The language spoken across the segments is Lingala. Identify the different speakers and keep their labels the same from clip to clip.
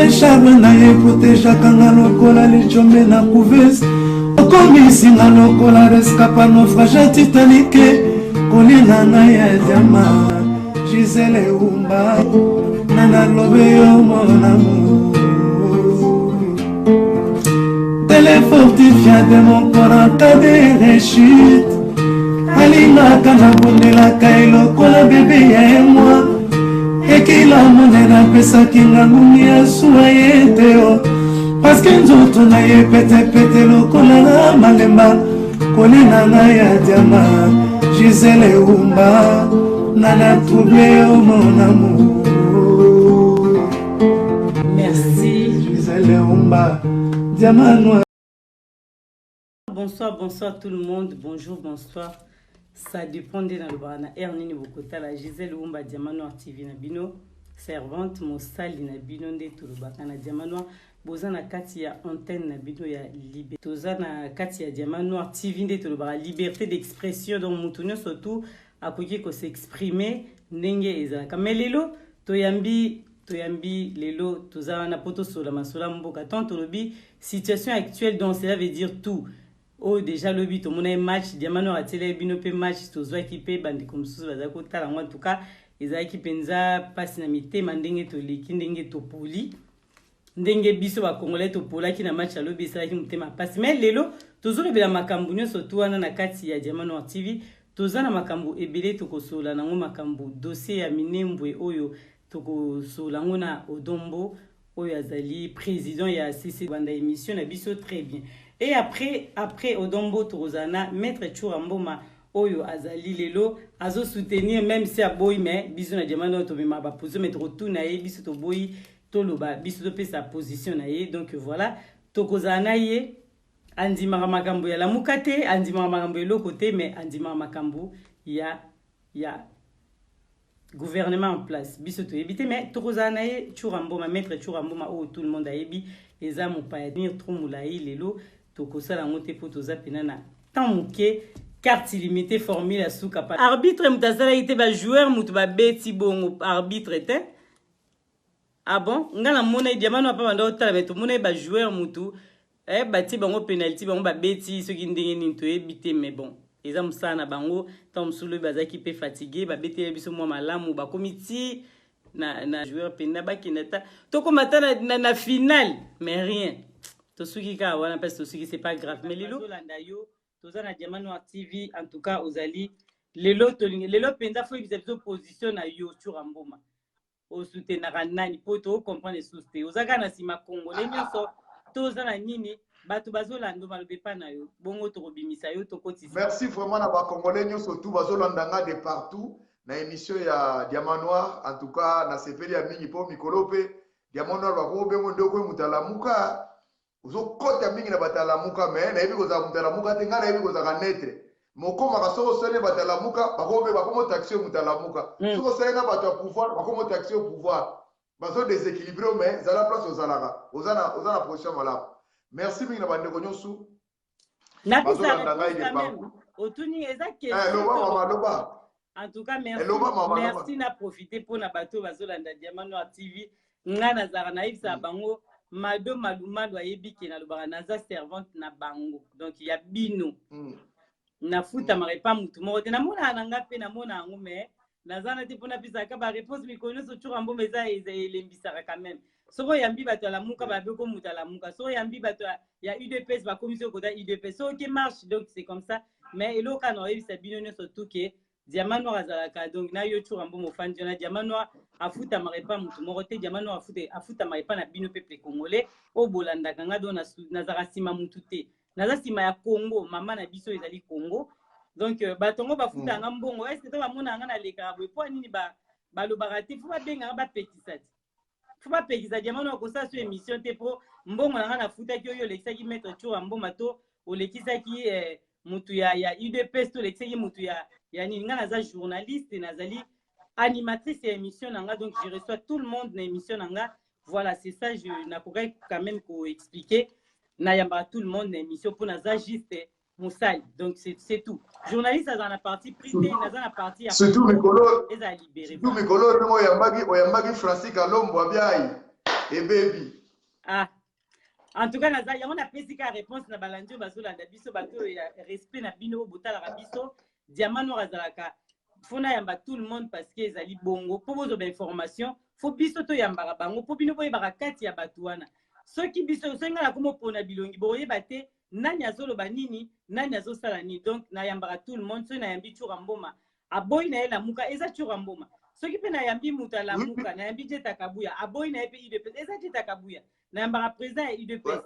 Speaker 1: charme na ye proteja kanga lokola lichombe na couveuse okomisinga lokola rescapa naufrage titanique kolina na ya diama Gisele Umba nana lobe yo mon amour télé fortifiant de mon corps en cas de rechute alinga kana bondela kailo kola bébé ya moi ekila monena pesa kinga ngumi ya suaye teo parce que nzoto na ye pete pete lokola na malemba kolina na ya diama Gisele Umba nana troublé oh mon amour.
Speaker 2: Merci
Speaker 1: Gisele Umba diamant noir.
Speaker 2: Bonsoir, bonsoir tout le monde, bonjour, bonsoir. Ça dépend de la lobana. Ernini Bokota, la Gisele Umba Diamant Noir TV Nabino, servante Moussali Nabino de Touloubaka na Diamant Noir. Bozana Katia antenne Nabino ya liberté. Tozana Katia Diamant Noir TV de Touloubaka, liberté d'expression dans Moutounio surtout à côté que s'exprimer nenge ezaka. Mais lelo toyambi lelo tozana poto sola masola mboka tant tolobi situation actuelle donc cela veut dire tout. Oh déjà le but mon match Diamant Noir atele bino pe match tozo équipé bandi comme ça baza ko tala en tout cas eza équipenza passe na mitema ndenge to leki ndenge to poli ndenge biso ba congolais to pola ki na match alo bisa ki mutema passe mais lelo tozo lebela makambu nyoso to wana na kati ya Diamant Noir TV toza na makambu ebele to kosola nango makambu dossier ya minembwe oyo to kosola ngona odombo oyo azali président ya CC banda émission na biso très bien. Et après Odombo Torozana, Maître Churamboma, Oyo Azali Lelo, Azo soutenir même si à boy, mais bisou na diamant to ma ba poser mettre tout nae, bisou to boy, toloba, bisou to pe sa position nae, donc voilà, Tokozana ye, Andi Maramakambo ya la mukate, Andi Maramakambo l'autre côté, mais Andi Maramakambo, il y a gouvernement en place, bisou to éviter, mais Tokozana ye, Churamboma, Maître Churamboma, oh tout le monde a ébi, les âmes pas venir trop moulaï, lelo. Tokosala ngote po toza penana tant muke carte illimitée formule à sous capable arbitre mutazala ite ba joueur mutu ba beti bongo arbitre te ah bon ngala mona Diamant Noir pa banda otala meto mona ba joueur mutu bati bango penalty bango ba beti soki ndenge ninto ebité mais bon eza musana bango tant msulu bazaki pe fatigué ba beti biso mwa malamu ba comité na joueur pena ba kinata toko matana na finale mais rien. Tosuki ka wana parce que tosuki c'est pas grave mais lelo landa yo tozana Diamant Noir TV en tout cas ozali lelo penza fo biso position na yo Churamboma o soutenaka nani po to comprendre souste ozaka na sima congolais nyonso tozana nini bato bazolanda malobe pa na yo bongo to kobimisa yo to kotisa.
Speaker 3: Merci vraiment na ba congolais nyonso tout bazolanda nga de partout na émission ya Diamant Noir en tout cas na sepeli ya mingi po mikolo pe Diamant Noir ba ko bengo ndoko mutalamuka uzo kota mingi na batalamuka mais na yebi koza mutalamuka te ngana yebi koza kanetre mokoma kasoko sele batalamuka bakobe bakomo taxi mutalamuka soko sele na bato pouvoir bakomo taxi au pouvoir bazo déséquilibré mais za la place ozalaka ozana position malamu merci mingi na bandeko nyosu
Speaker 2: na bisa otuni ezake
Speaker 3: loba
Speaker 2: en tout cas merci na profiter pour na bato bazolanda Diamant Noir TV ngana zara na ibsa bango Mado Malumado ayebi ke na lobaka naza servante na bango donc il y a bino na futa marepa mutu moko te na mona nanga pe na mona ngo mais naza na te pona pisaka ba réponse mikono so Churamboma eza elembisaka quand même soko yambi bato la muka ba beko muta la muka soko yambi bato ya UDPS ba commission kota UDPS so qui marche donc c'est comme ça mais eloka no yebisa bino surtout que Diamant Noir azalaka donc na yo Churamboma ofandi na Diamant Noir afuta marepa mutu moko te Diamant Noir afuta marepa na bino peuple congolais o bolanda kanga do na zara sima mutu te naza sima ya Congo mama na biso ezali Congo donc batongo bafuta nga mbongo est-ce que to bamona nga na leka boy po nini ba lobaka te fo ba benga ba pekisa Diamant Noir ko sa so émission te pro mbongo nga na futa ki yo lekisaki Maître Churamboma to o lekisaki mutu ya UDPS to lekisaki mutu ya nini nga naza journaliste nazali animatrice et émission nanga donc je reçois tout le monde dans émission nanga voilà c'est ça je n'a pourrais quand même pour expliquer na yamba tout le monde dans émission pour naza juste Moussali donc c'est tout journaliste dans la partie privée dans la partie
Speaker 3: surtout mikolo
Speaker 2: eza libéré
Speaker 3: surtout mikolo ngo oyambaki Francis Kalombo abiai et baby.
Speaker 2: Ah. En tout cas, il y a une réponse na balandi bazolanda biso bato ya respect na bino botala biso diamant noir azalaka fona yamba tout le monde parce que ezali bongo po bozo ba information fo biso to yamba bango po bino boye bakati ya bato wana soki biso senga la komo pona bilongi boye bate nani azoloba nini nani azosala ni donc na yamba tout le monde so na yambi chura mboma aboyi na ela muka eza chura mboma soki pe na yambi mutala muka na yambi jeta kabuya aboyi na epe ide eza jeta kabuya na yamba président et UDPS.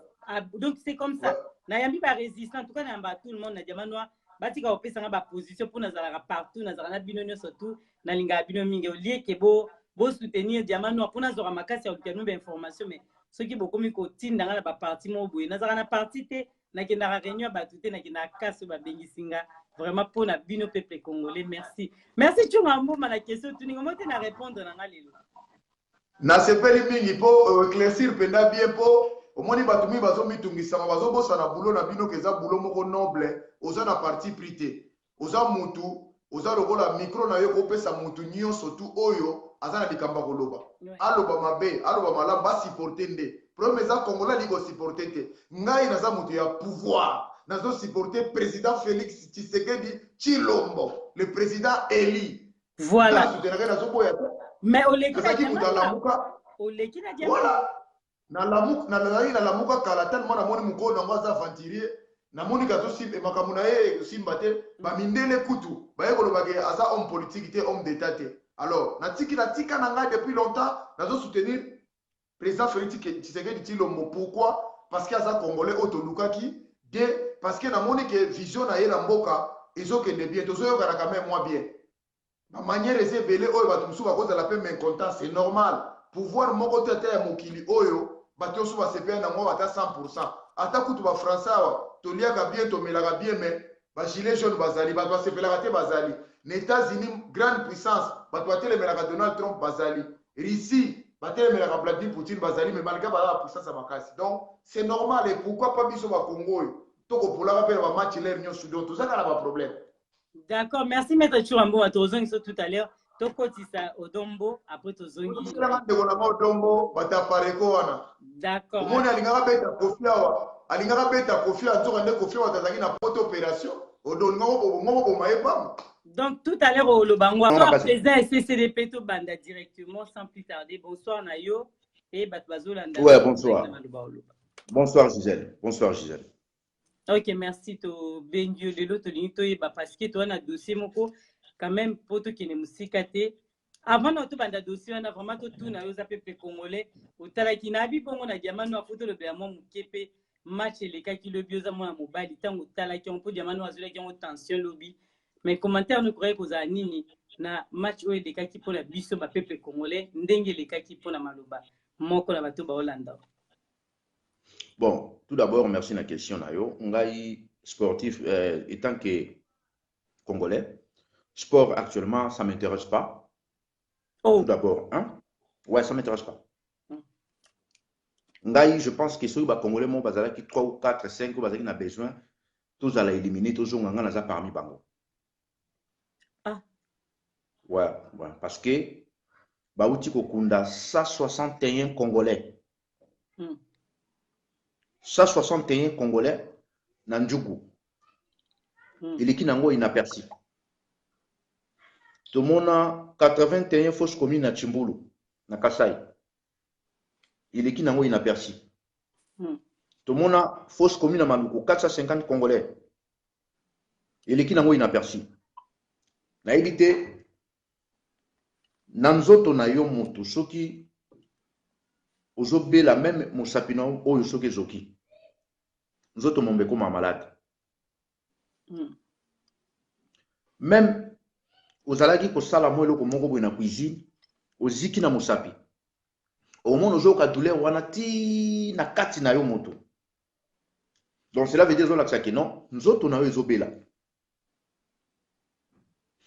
Speaker 2: Donc c'est comme ça. Na yambi ba résistant en tout cas na yamba tout le monde na diamant noir batika opesa nga ba position pour nazala partout nazala na bino surtout na linga bino mingi au lieu que bo soutenir diamant noir pour nazora makasi ya okanu ba information mais ceux qui beaucoup mi ko tinda nga na ba parti mo boye nazala na parti te na kenda réunion ba tout na kenda kaso ba bengisinga vraiment pour na bino peuple congolais merci Chungambo na question tu ningo mote na répondre na nga lelo
Speaker 3: na sepeli mingi po éclaircir penda bien po omoni bato mi bazo mitungisama bazo bosa na boulot na bino keza boulot moko noble oza na parti prité oza mutu oza lokola micro na yo kopesa mutu nyonso tu oyo aza na likamba koloba aloba mabe aloba malamu basupporte nde problème eza congolais liko supporte te ngai naza mutu ya pouvoir nazo supporter président Félix Tshisekedi Tshilombo le président Eli
Speaker 2: voilà mais
Speaker 3: voilà na lamuka kala tellement na moni muko na ngwaza aventurier na moni ka to simbe makamuna ye simba te ba mindele kutu ba yekolo bake asa homme politique te homme d'état te alors na tika na nga depuis longtemps nazo soutenir président Félix Tshisekedi Tshilombo pourquoi parce que asa congolais otolukaki de parce que na moni que vision na ye na mboka ezokende bien tozoyokana quand même moi bien ma manière ese belé oyo bato mosusu bakozala mpe mécontent c'est normal pouvoir moko te ata ya mokili oyo bato osusu basepela nango ata 100% ata kutu bafrançais awa toliaka bien tomelaka bien mais bagilet jaune bazali bato basepelaka te bazali na états-unis grande puissance bato batelemelaka Donald Trump bazali Russie batelemelaka Vladimir Poutine bazali mais malgré bazala puissance ya makasi donc c'est normal et pourquoi pas biso bakongo oyo tokopolaka mpe na bamatch lere nyonso donc tozaka na baproblème.
Speaker 2: D'accord, merci Maître Churambo à Tozong tout à l'heure. Tokotisa Odombo après Tozongi. D'accord.
Speaker 3: Omoni alingaka beta kofi awa. Alingaka beta kofi anzoka nde kofi watazaki na poto opération. Odongo ngo maeba.
Speaker 2: Donc tout à l'heure au Lobango, président CCDP to banda directement sans plus tarder. Bonsoir Nayo et Batbazolanda.
Speaker 4: Ouais, bonsoir. Bonsoir Gisèle. Bonsoir Gisèle.
Speaker 2: Ok, merci to Bengio de l'autre ligne parce que toi on a dossier moko quand même pour tout qui ne musikate avant notre banda dossier on a vraiment tout na yo za peuple congolais otala ki na bi bongo na diamant wa photo le béamo mukepe match les cas qui le bioza mo na mobile tango tala ki on peut diamant wa zula ki on tension lobby mais commentaire nous croyez que nini na match o les cas qui pour la biso ba peuple congolais ndenge les cas qui pour na maloba moko na bato ba Hollande.
Speaker 4: Bon, tout d'abord, merci de la question. Ngai sportif, étant que Congolais, sport actuellement, ça ne m'intéresse pas. Oh. Tout d'abord, hein? Ouais, ça ne m'intéresse pas. Ngai, je pense que ceux qui sont Congolais, moi, qui 3 ou 4, 5, qui ont besoin, tous à éliminer, tous ont parmi bango.
Speaker 2: Ah.
Speaker 4: Ouais, parce que, Baouti Kokunda, 161 Congolais. 161 Congolais na Ndjougou. Il est qui nango inaperçu. Tout le monde a 81 fausses communes à Chimbulu, na Kasai. Il est qui nango inaperçu. Tout le monde a fausses communes à Maluku, 450 Congolais. Il est qui nango inaperçu. Na évité Nanzoto na yo moto soki ozobe la même mosapino oyo soki zoki. Nous autres, mon béco, ma malade. Même aux alagi ko sala moelo ko moko na cuisine, aux ziki na mosapi. Au moins, nous avons douleur wana ti na kati na yo moto. Donc cela veut dire que non, nous autres on a eu zobela.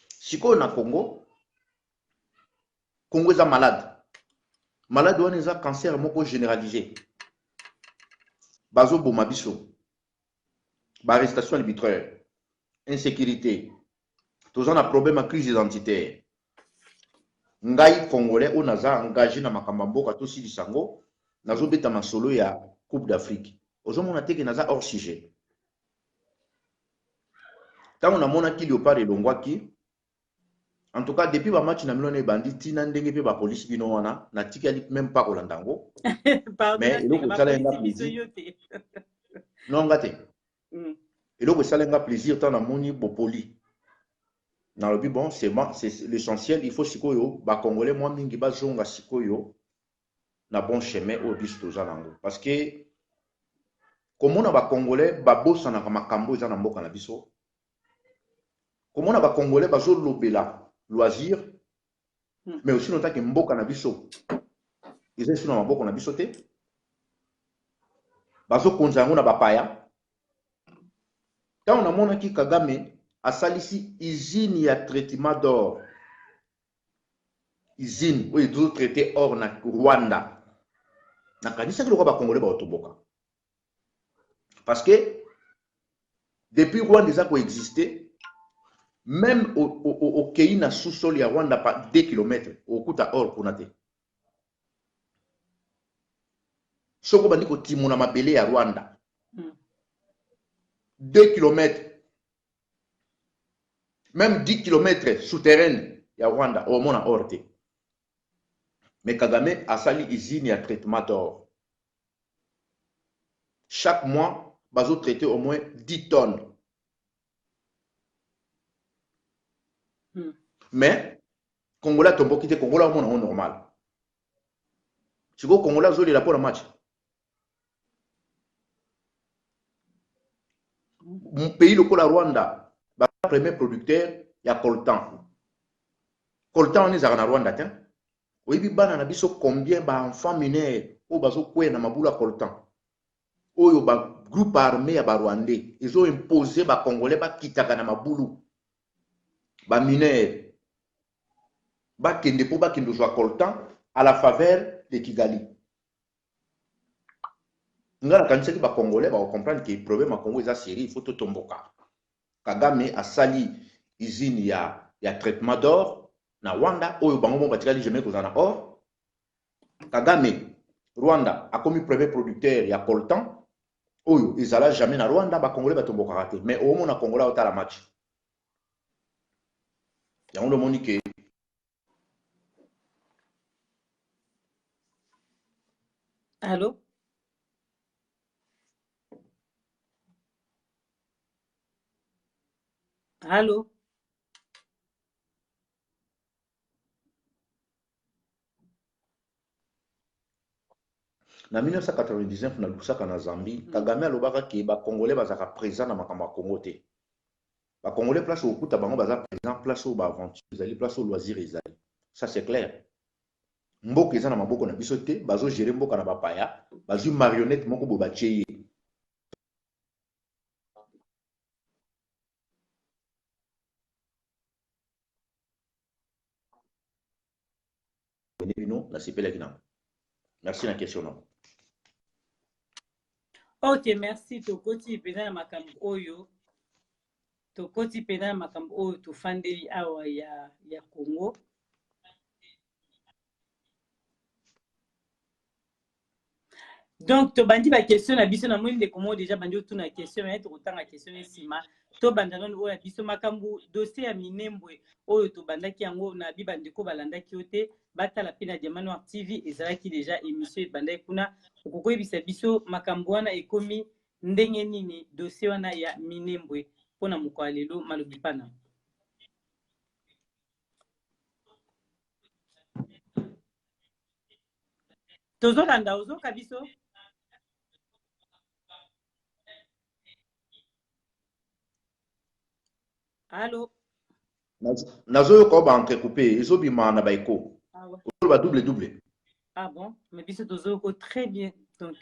Speaker 4: Siko na Congo est malade. Malade on est un cancer moko généralisé. Bazo bomabiso. Arrestation arbitraire, insécurité, tous on a problème à crise identitaire. Ngai Congolais, on a engagé dans Makambambo, tout si sango, nazobeta masolo ya Coupe d'Afrique. Ozomona teke naza hors sujet. Tant on a monaki Léopard et Longwaki, en tout cas depuis ba match na milone bandi tina ndenge pe ba police bino wana na tikali même pas Rolandango. Mais eloko sala nga plaisir. Non ngate. Eloko sala nga plaisir tant na moni bopoli. Na lobi bon c'est l'essentiel, il faut sikoyo ba congolais moi mingi ba zonga sikoyo na bon chemin au bis toza nango parce que comme on a ba congolais ba bossa na makambo za na mboka na biso. Comme on a ba congolais ba zo lobela loisir mais aussi nota ke mboka na biso. Ils sont na mboka na biso te. Ba zo konza ngo na ba paya. Quand on a monaki Kagame a salisi usine ya traitement d'or. Usine où ils ont traité or na Rwanda. Na kanisa ki lokaba congolais ba otoboka. Parce que depuis Rwanda ça a existé, même au Kenya na sous-sol ya Rwanda pas 2 km au kuta or kunate. Soko bandi ko timona mabele ya Rwanda. 2 km. Même 10 km souterraine ya Rwanda au mona orte. Mais Kagame a sali usine ya traitement d'or. Chaque mois, bazo traiter au moins 10 tonnes. Mais Congolais tombo kite Congolais mona on normal. Tu go Congolais zoli la pour le match. Mon pays le la Rwanda, ba premier producteur ya coltan. Coltan on est à Rwanda tiens. Oyebi bana na biso combien ba enfants mineurs o bazo kwe na mabula coltan. Oyo ba groupe armé ya ba Rwandais, ils ont imposé ba Congolais ba kitaka na mabulu. Ba mineurs ba kende po ba kende zo coltan à la faveur de Kigali. Ngala kanisa ki ba Congolais ba comprendre que problème à Congo eza série, il faut to tomboka. Kagame a sali usine ya traitement d'or na Rwanda oyo bango mo batikali jamais kozana or. Kagame Rwanda a commis premier producteur ya coltan oyo ezala jamais na Rwanda ba Congolais batomboka raté mais au moins na Congolais otala match. Ya on demande que
Speaker 2: Allô? Allô?
Speaker 4: na 1999 na lusaka na Zambie, Kagame alobaka ke ba Congolais bazaka présent na makambo ya Congo te. Ba Congolais place au kuta bango baza présent, place au ba aventure, ezali place au loisir ezali. Ça c'est clair. Mboka eza na maboko na biso te, bazo gérer mboka na bapaya, bazo marionnette moko bo bacheye. Merci la question non.
Speaker 2: Ok, merci. Tokoti pena makambo oyo. Tokoti pena makambo oyo tofandeli awa ya Congo. Donc, to bandi ba question na biso na mwini de komo déjà bandi otu na question mais to kotanga question esima. To bandana no ya biso makambo dossier ya Minembwe oyo to bandaki yango na bibandi ko balandaki ote batala pena Diamant Noir TV ezalaki déjà émission bandai kuna okokoyebisa biso makambo wana ekomi ndenge nini dossier wana ya Minembwe pona mokwa lelo malobi pana. Tozolanda ozoka biso. Allô?
Speaker 4: Nazo ko ba entrecoupé, ezobima na baiko.
Speaker 2: Ah ouais.
Speaker 4: Ba double.
Speaker 2: Ah bon? Mais biso tozoko très bien. Donc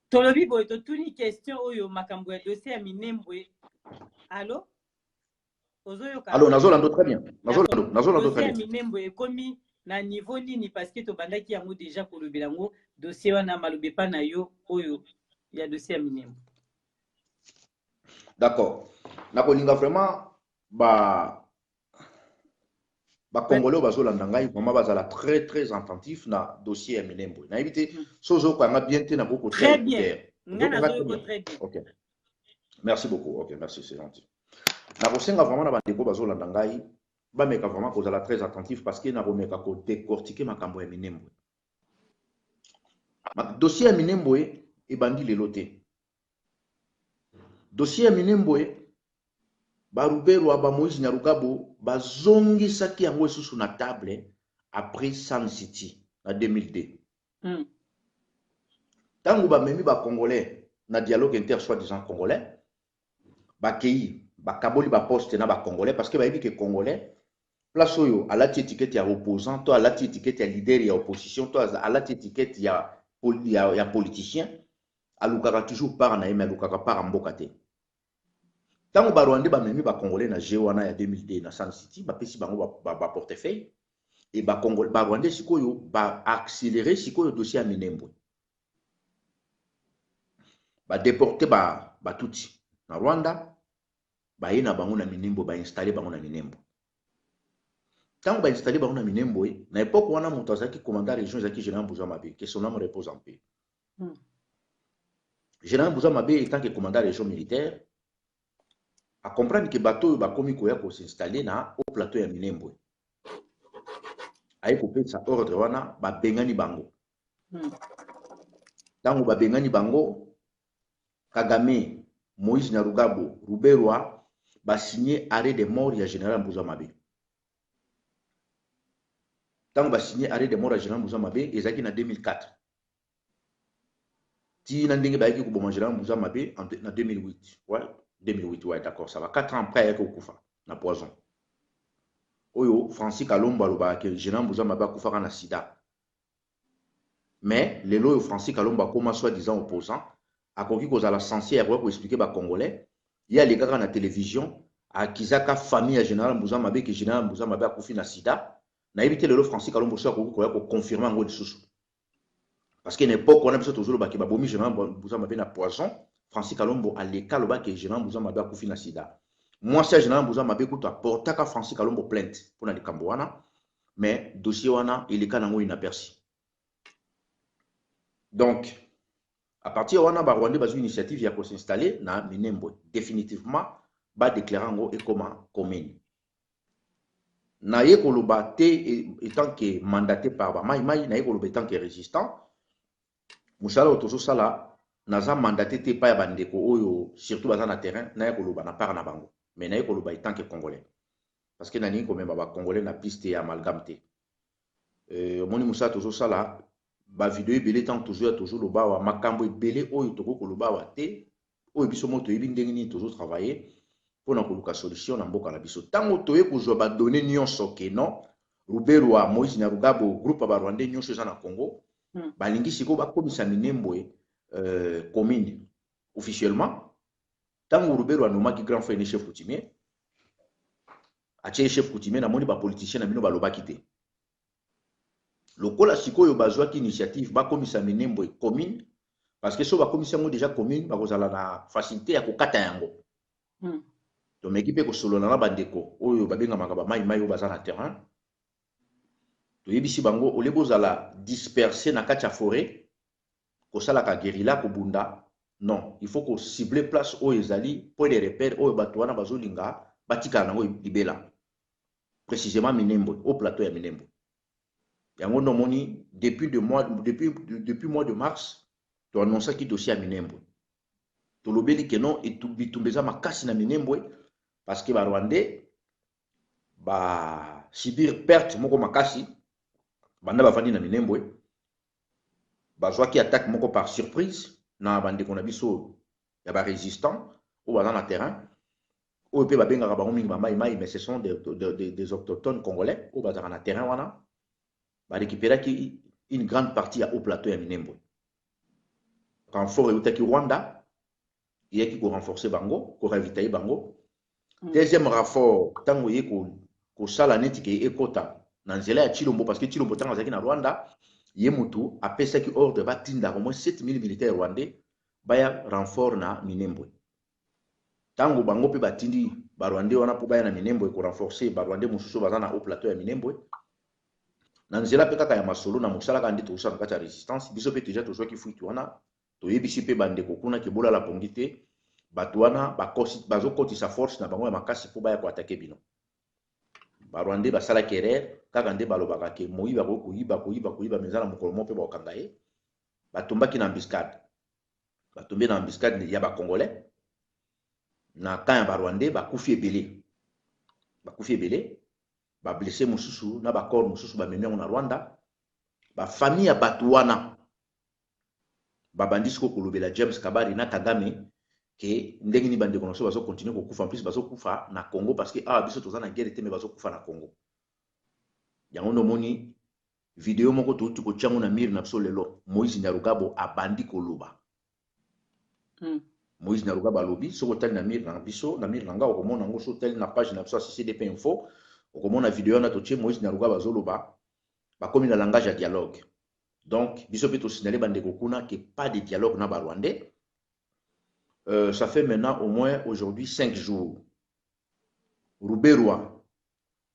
Speaker 2: tolobi boy to tuni question oyo makambo ya dossier ya Minembwe. Allô? Ozoyoka.
Speaker 4: Allô, nazolando très bien. Nazolando très bien.
Speaker 2: Dossier ya Minembwe ekomi na niveau nini parce que to bandaki yango déjà kolobela ngo dossier wana malobi pa na yo oyo ya dossier ya Minembwe.
Speaker 4: D'accord. Nakolinga vraiment ba Congolais bazolanda ngai vraiment bazala très très attentif na dossier ya Minembwe. Na éviter sozo ko nga bien te na boko
Speaker 2: très bien. Très bien.
Speaker 4: OK. Merci beaucoup. OK, merci, c'est gentil. Na kosenga vraiment na bandeko bazolanda ngai ba meka vraiment kozala très attentif parce que na komeka ko décortiquer makambo ya Minembwe. Dossier ya Minembwe ebandi lelo te. Dossier ya Minembwe Barubero ba Moïse Nyarugabo bazongisaki yango esusu na table après Sun City en 2002. Tango ba memi ba Congolais na dialogue inter soi-disant congolais bakei bakaboli ba poste na ba Congolais parce que ba yebi que Congolais place oyo alati étiquette ya opposant to alati étiquette ya leader ya opposition to alati étiquette ya politicien alukaka toujours par na yeme alukaka par mboka te. Tango ba Rwandais ba memi ba Congolais na Jewana ya 2002 na Sun City ba pesi bango ba portefeuille et ba Congolais ba Rwandais sikoyo ba accélérer sikoyo dossier ya Minembwe. Ba déporter ba tuti na Rwanda ba yena bango na Minembwe ba installer bango na Minembwe. Tango ba installer bango na Minembwe na époque wana moto azaki commandant région zaki général Mbuza Mabe que son nom repose en paix. Général Mbuza Mabe étant que commandant région militaire à comprendre que bateau ba komi koya ko s'installer na au plateau ya Minembwe. Aye ko pesa ordre wana ba bengani bango. Tango ba bengani bango Kagame, Moïse Nyarugabo, Ruberwa ba signé arrêt de mort ya général Mbuza Mabe. Tango ba signé arrêt de mort ya général Mbuza Mabe ezaki na 2004. Ti na ndenge ba yaki ko boma général Mbuza Mabe en 2008. Ouais, 2008 ouais, d'accord, ça va 4 ans après yaki okufa na poison. Oyo Francis Kalomba loba que général Mbuza Mabe akufa na sida. Mais lelo yo Francis Kalomba koma soi-disant opposant akoki kozala censé avoir pour expliquer ba Congolais ya les gars na télévision akizaka famille ya général Mbuza Mabe que général Mbuza Mabe akufi na sida na éviter le Francis Kalombo so akoki ko confirmer ngo lisusu parce que n'époque on a besoin toujours ba ki ba bomi général Mbuza Mabe na poison Francis Kalombo aleka loba que général Mbuza Mabe akufi na sida moi c'est général Mbuza Mabe kuta portaka Francis Kalombo plainte pour na likambo wana mais dossier wana ileka nango inaperçu. Donc à partir wana ba Rwandais bazu initiative ya ko s'installer na Minembwe définitivement ba déclarer ngo et comment commune na ye koloba te étant que mandaté par ba mai na ye koloba étant que résistant musala otozo sala naza mandaté te pa ya bandeko oyo surtout baza na terrain na ye koloba na part na bango mais na ye koloba étant que congolais parce que na ni komema ba congolais na piste ya amalgame te moni musala tozo sala ba vidéo ebele tant toujours loba wa makambo ebele oyo toko koloba wa te oyo biso moto yebi ndenge nini tozo travailler pour na koluka solution na mboka na biso tango toye kozwa ba données nyonso ke non Ruberwa Moïse Nyarugabo groupe ba Rwandais nyonso za na Congo balingi siko bakomisa Minembwe commune officiellement tango Ruberwa nomaki grand frère ne chef coutumier atie chef coutumier na moni ba politicien na bino balobaki te lokola sikoyo bazwaki initiative bakomisa Minembwe commune parce que so bakomisa ngo déjà commune bakozala na facilité ya kokata yango to mekipe ko solona na bandeko oyo babenga ba mai oyo baza na terrain to yebisi bango olebozala disperser na kati ya forêt ko sala ka guérilla ko bunda non il faut ko cibler place oyo ezali point de repère oyo bato wana bazolinga batika nango libela précisément Minembwe au plateau ya Minembwe. Yango no moni depuis mois de mars to annoncer ki dossier à Minembwe. To lobeli que non et bitumbeza makasi na Minembwe parce que ba Rwandais ba subir perte moko makasi banda ba fandi na Minembwe ba zwa ki attaque moko par surprise na bande ko na biso ya ba résistant ou ba na terrain ou pe ba benga ba mingi ba mai mais ce sont des autochtones congolais ou ba na terrain wana ba récupérer une grande partie au plateau ya Minembwe. Renfort eutaki Rwanda, il y a qui renforcer bango, ko ravitailler bango. Deuxième renfort, tango ye ko sala neti ke ekota na nzela ya Chilombo parce que Chilombo tango zaki na Rwanda, ye mutu apesa ki ordre batinda au moins 7000 militaires rwandais baya renfort na Minembwe. Tango bango pe batindi barwande wana po baya na minembwe ko renforcer barwande mususu bazana au plateau ya minembwe na nzela pe kaka ya masolo na musala kandi to usana kati ya resistance biso pe déjà tozwa ki fuitu wana to yebisi pe bande ko kuna ke bola la pongite bato wana bazokotisa force na bango ya makasi po baya ko attaquer bino barwande basala kerer kaka nde balobaka ke moyiba ko kuyiba mezala mokolo mo pe bakanga ye batombaki na embuscade batombe na embuscade ya ba congolais na kan ya barwande bakufi ebele bablesse mosusu na bakor mosusu bamemi yango na Rwanda bafamille ya bato wana babandisi kolobela James Kabari na Kagame ke ndenge ni bandeko na biso bazokontinue kokufa en plus bazokufa na Congo parce que awa biso toza na guerre te me bazokufa na Congo yango nomoni video moko touti kotyango na mire na biso lelo Moïse Nyarugabo abandi koloba Moïse Nyarugabo alobi soko tali na mire na biso na mire na nga okomona yango so tali na page na biso ya CCDP info okomona video na totie Moïse Nyarugabo azoloba bakomi na langage ya dialogue donc biso pe to signaler bandeko kuna que pas de dialogue na Rwandais. Ça fait maintenant au moins aujourd'hui 5 jours Ruberwa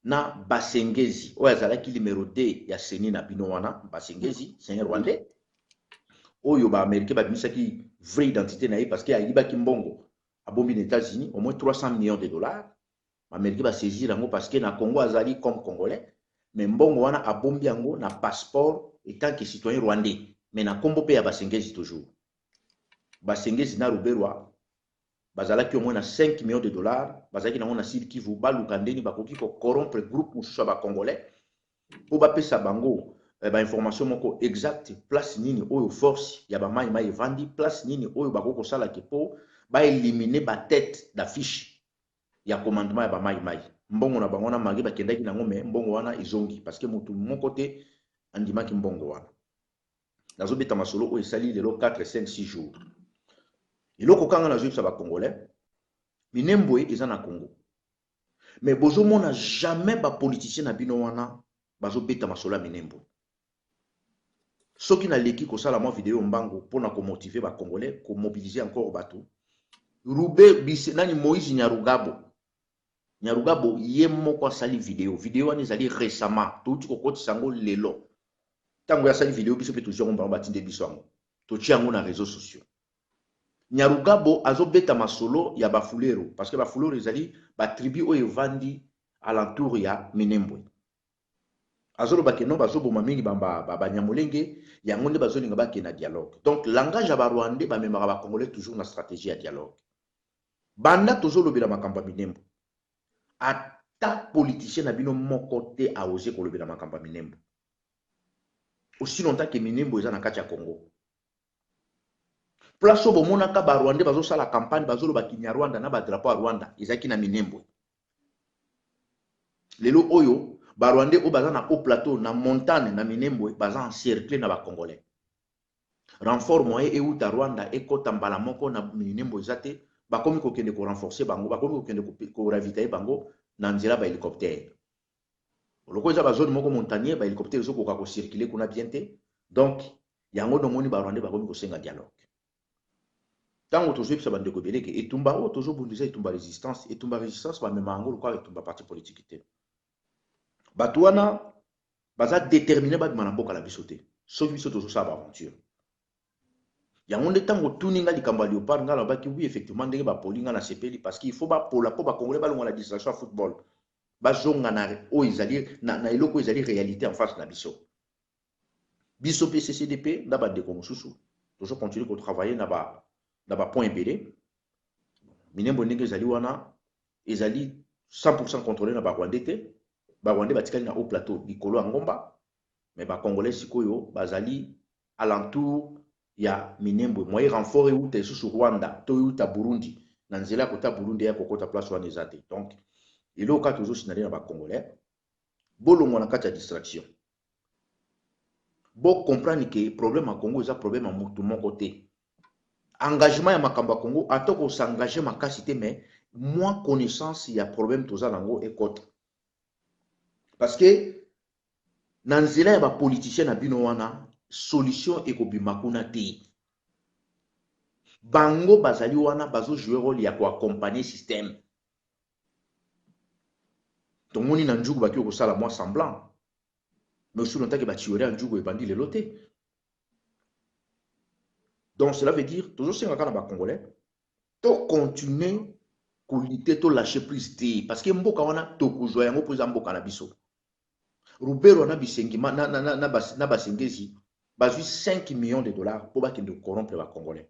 Speaker 4: na Basengezi oyo azalaki numéro 2 ya seni na bino wana Basengezi c'est un Rwandais oyo ba américain babimisaki vraie identité na ye parce que ayibaki mbongo abombi na États-Unis au moins 300 millions de dollars américain ba saisir yango parce que na Congo azali comme congolais mais mbongo wana abombi yango na passeport étant que citoyen rwandais mais na kombo pe ya Basengezi toujours Basengezi na Ruberwa bazalaki au moins na 5 millions de dollars bazalaki nango na Sud Kivu baluka ndeni bakoki ko corrompre groupe mosusu ba congolais po bapesa bango ba information moko exact place nini oyo force ya ba mai evandi place nini oyo bakoko kosala ke po ba éliminer ba tête d'affiche ya commandement ya ba mai mbongo na bango na magi bakendaki nango me mbongo wana izongi parce que mutu moko te andimaki mbongo wana nazobeta masolo oyo esali lelo 4 5 6 jours iloko kanga na zoyebisa ba congolais minembwe eza na Congo mais bozomona jamais ba politicien na bino wana bazobeta masolo ya minembwe soki na leki kosala mo video mbango pona ko motiver ba congolais ko mobiliser encore bato Rube bise nani Moïse Nyarugabo ye moko asali video wana ezali récemment touti kokotisa ngo lelo tango ya sali video biso pe toujours on ba tinde biso ngo to tiango na réseaux sociaux Nyarugabo azobeta masolo ya bafulero parce que bafulero ezali ba tribu oyo vandi alentour ya Minembwe azolo bakeno bazoboma mingi ba Nyamulenge yango nde bazolinga bakena dialogue donc langage ya ba Rwandais ba memaka ba Congolais toujours na stratégie ya dialogue banda tozolobela makambo ya Minembwe ata politicien na bino moko te a osé kolobela makambo ya Minembwe aussi longtemps que Minembwe eza na kati ya Congo place obo monaka ba Rwandais bazosala campagne bazoloba Kinyarwanda na ba drapeau ya Rwanda ezaki na Minembwe lelo oyo ba Rwandais o baza na haut plateau na montagne na Minembwe baza encerclé na ba Congolais renfort moyen euta Rwanda ekota mbala moko na Minembwe ezate bakomi kokende ko renforcer bango bakomi kokende ko ravitailler bango na nzela ba hélicoptère loko eza ba zone moko montagnier ba hélicoptère ezokoka ko circuler kuna bien te donc yango domoni ba Rwandais bakomi ko senga dialogue tango tozobisa bandeko beleke etumba o tozobundisa etumba résistance ba mema ngo lokwa etumba parti politique te bato wana baza déterminé babima na mboka la biso te soki biso tozosala ba aventure yango nde tango tuninga likambo ya Léopard nga lobaki oui effectivement ndenge bapolinga na sepeli parce qu'il faut bapola po bakongolais balonga na distraction ya football bazonga na o ezali na eloko ezali réalité en face na biso pe CCDP na bandeko mosusu tozo continuer ko travailler na ba point ebele Minembwe ndenge ezali wana ezali 100% contrôlé na ba Rwandais te ba Rwandais batikali na haut plateau likolo ya ngomba mais ba Congolais sikoyo bazali alentour ya Minembwe moyen renfort euta susu Rwanda to euta Burundi na nzela kota Burundi ya kokota place wana ezate donc iloka tozo signaler na ba Congolais bolongo na kati ya distraction bo comprendre que problème à Congo eza problème à mutu moko te engagement ya makambo ya Congo atoko s'engager makasi te mais moins connaissance ya problème toza nango ekota parce que na nzela ya ba politicien na bino wana solution ekobima kuna te bango bazali wana bazo jouer rôle ya ko accompagner système Donc, on a un jour qui est ça moi semblant. Mais aussi longtemps que tu un jour et bandit les lotés. Donc, cela veut dire, toujours si on a un Congolais, tu continuer à lutter, tu lâcher prise. Parce que mboka wana tokuzoya yango pour mboka na biso. Rubero na bisengi na basengezi bazui 5 millions de dollars pour bakende corrompre ba Congolais.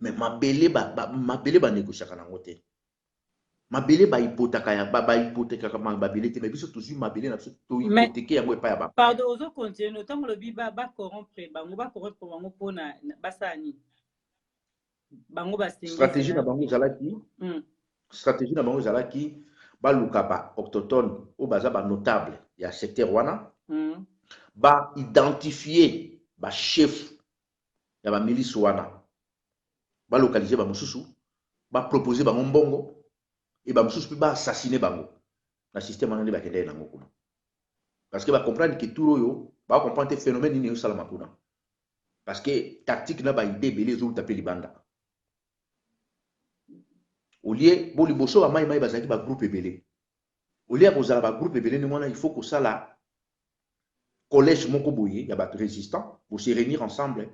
Speaker 4: Mais mabele ba négocier kanango te. Mabele ba hypothèque ya ba hypothèque ka mabele te mais biso toujours mabele na biso to hypothèque yango epa ya ba.
Speaker 2: Pardon, ozo continue tant le biba ba corrompre bango pona basani. Bango basengi
Speaker 4: Stratégie na bango zalaki. Stratégie na bango zalaki ba lukaba autochtone au baza ba notable ya secteur wana. Ba identifier ba chef ya ba milice wana. Ba localiser ba mususu, ba proposer ba mbongo et ba mususu ba assassiner bango. Na système wana ba kende na ngoko. Parce que ba comprendre que tout yo ba comprendre phénomène ni yo sala makuna. Parce que tactique na ba idée belé zo taper libanda. Au lieu bo liboso ba mai bazaki ba groupe belé. Au lieu ko zala ba groupe belé ni mona il faut que ça là collège moko boye ya ba résistant pour se réunir ensemble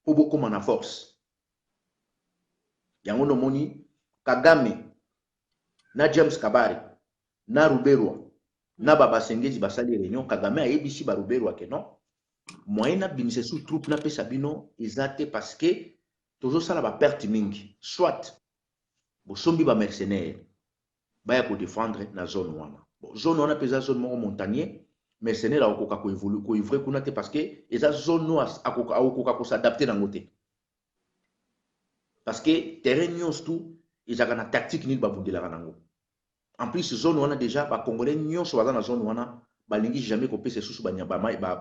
Speaker 4: pour beaucoup en force. Yango no moni Kagame na James Kabari na Ruberwa na baba sengezi basali réunion Kagame a ebisi ba Ruberwa ke non moyen na bimise sous troupe na pesa bino ezate parce que toujours ça la ba perte mingi soit bo sombi ba mercenaires ba ya ko défendre na zone wana bon zone wana pesa zone moko montagnier mercenaires a okoka ko évoluer ko ivrer kuna te parce que eza zone no akoka ko s'adapter na ngote. Parce que terrain nyons tout ils ont une tactique ni babundela kanango. En plus zone wana déjà ba congolais nyons waza na zone wana balingi jamais ko pese susu ba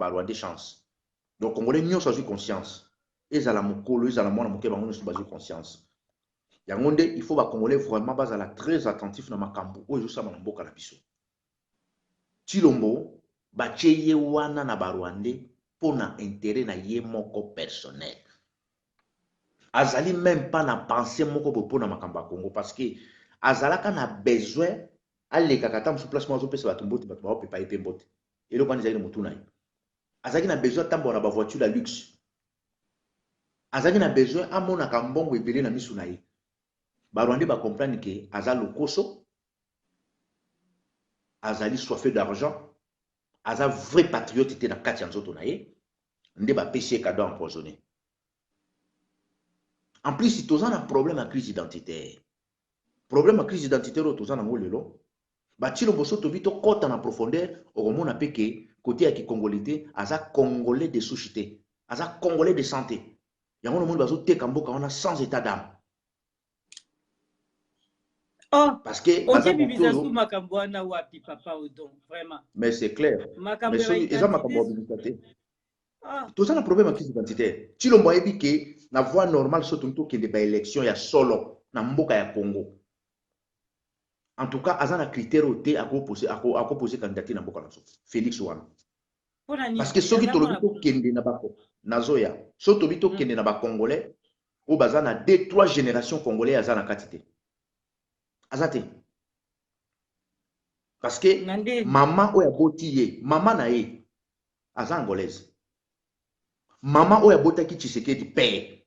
Speaker 4: rwandais chance. Donc congolais nyons ont conscience. Ils ala mokolo ils ala mona moke bango nyons bazo conscience. Yangonde il faut ba congolais vraiment bazala très attentif na makambo oyo zo na mboka na biso. Chilombo ba cheye wana na ba rwandais pona intérêt na ye moko personnel. Azali même pas na pensée moko pour na makamba Congo parce que azalaka na besoin aller kakata msu place mo zo pesa batumbote bato ba pepa epé mbote et le quand ils motu na azali na besoin tambo na ba voiture la luxe azali na besoin amona ka mbongo ebele na misu na ye ba rwandais ba comprendre que azali lokoso azali soifé d'argent azali vrai patriote te na kati ya nzoto na ye nde ba pesi cadeau empoisonné. En plus, si tu as un problème à crise identitaire, problème à crise identitaire, tu as un problème. Si tu as un côté en profondeur, au moins on que côté qui congolais, aza congolais de société, aza congolais de santé. Il y a un monde qui est sans état d'âme.
Speaker 2: Oh,
Speaker 4: parce que mais c'est clair. Mais ils ont tout ça, un problème à crise identitaire. Si l'on voit que la voie normale, c'est qu'il y a des élections, il y a solo, dans Mboka ya Congo. En tout cas, il y a un critère à proposer candidature dans Mboka Félix Ouane. Parce que ceux qui ont été na Zoya, ceux qui ont été Congolais, ou bazana 2-3 générations congolais à Zana Katite. Azate. Parce que maman ou ya botiye, maman nae, aza angolaise. Maman oya botaki Tshisekedi père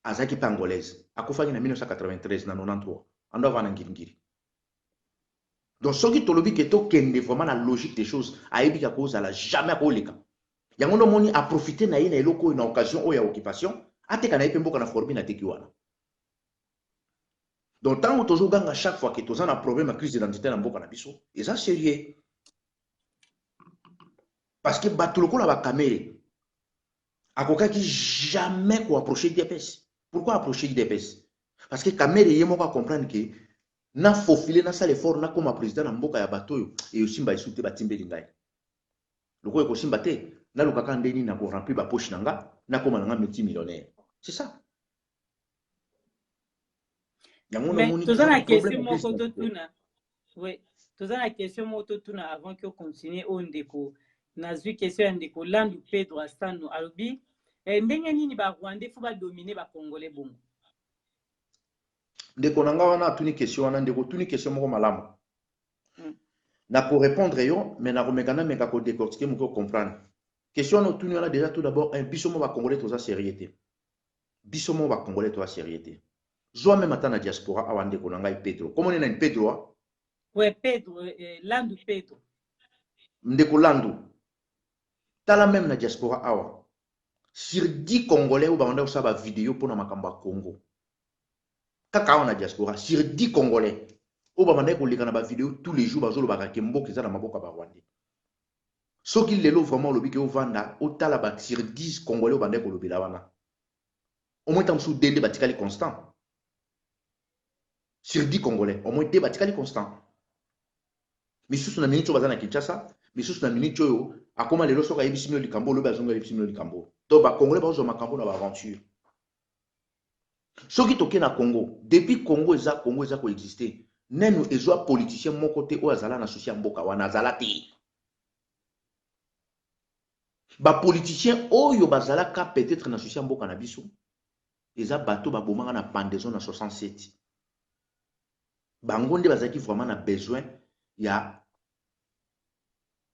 Speaker 4: azaki pa angolaise akufaki na 1993 na 93 ando avana ngiri. Donc ce qui tolobi que to kende vraiment la logique des choses ayebi ka cause ala jamais koleka yango no moni a profiter na ye na eloko na occasion oya occupation ateka na epemboka na formi na teki wana. Donc tant toujours ganga chaque fois que tozana problème à crise d'identité na mboka na biso et ça sérieux parce que batuloko la ba kamere Akoka qui jamais ko approcher DPS. Pourquoi approcher DPS? Parce que Kamere yemo ka comprendre que na faufile na sale fort na comme président na mboka ya batoyo et aussi mba isute batimbe lingai. Loko ko simba te na lukaka ndeni na ko remplir ba poche nanga na koma nanga multimillionnaire. C'est ça.
Speaker 2: Mais tu as la question moko totuna. Oui, tu as la question moko totuna avant que continue on déco. Nazui question ndeko landu Pedro Astano alobi ndenge nini ba Rwandais faut ba dominer ba Congolais bongo.
Speaker 4: ndeko na nga wana tuni question wana ndeko tuni question moko malamu na ko répondre yo mais na komeka na meka ko décortiquer moko comprendre question wana tuni wana déjà tout d'abord un biso mo ba congolais toza sérieuxité biso mo ba congolais toza sérieuxité zo même ata na diaspora awa ndeko na ngai Pedro comment on a une Pedro
Speaker 2: ouais Pedro Landu Pedro
Speaker 4: ndeko Landu tala même na diaspora awa sur 10 congolais ou ba onda usaba vidéo pour na makamba Congo kaka awa na diaspora sur 10 congolais ou ba manda ko leka na ba vidéo tous les jours bazolo ba ke mboka za na maboka ba Rwanda soki lelo vraiment lobi ke ovanda o tala ba sur 10 congolais ou banda ko lobela wana au moins tam sou dende batikali constant sur 10 congolais au moins deux batikali constant misusu na minute bazana Kinshasa misusu na minute oyo akoma lelo soka yebisi mino likambo lobi azonga yebisi mino likambo to ba congolais bazo makambo na ba aventure soki toke na Congo depuis Congo eza ko exister nenu ezwa politicien mon côté o azala na souci mboka wana azala te ba politicien oyo bazala ka peut-être na souci mboka na biso eza bato ba bomanga na pendaison na 67 bango nde bazaki vraiment na besoin ya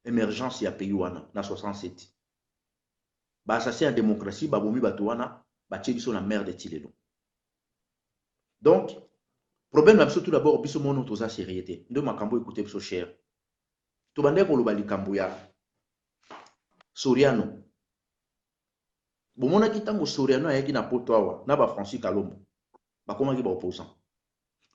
Speaker 4: émergence ya pays wana na 67 ba assassin ya démocratie ba bomi bato wana ba tie biso na merde tilelo. Donc problème na biso tout d'abord biso mono toza sérieuxité ndo makambo écouter biso cher to bande ko loba likambo ya Soriano bomona kitango Soriano ayaki na poto awa na ba Francis Kalombo bakoma ki ba opposant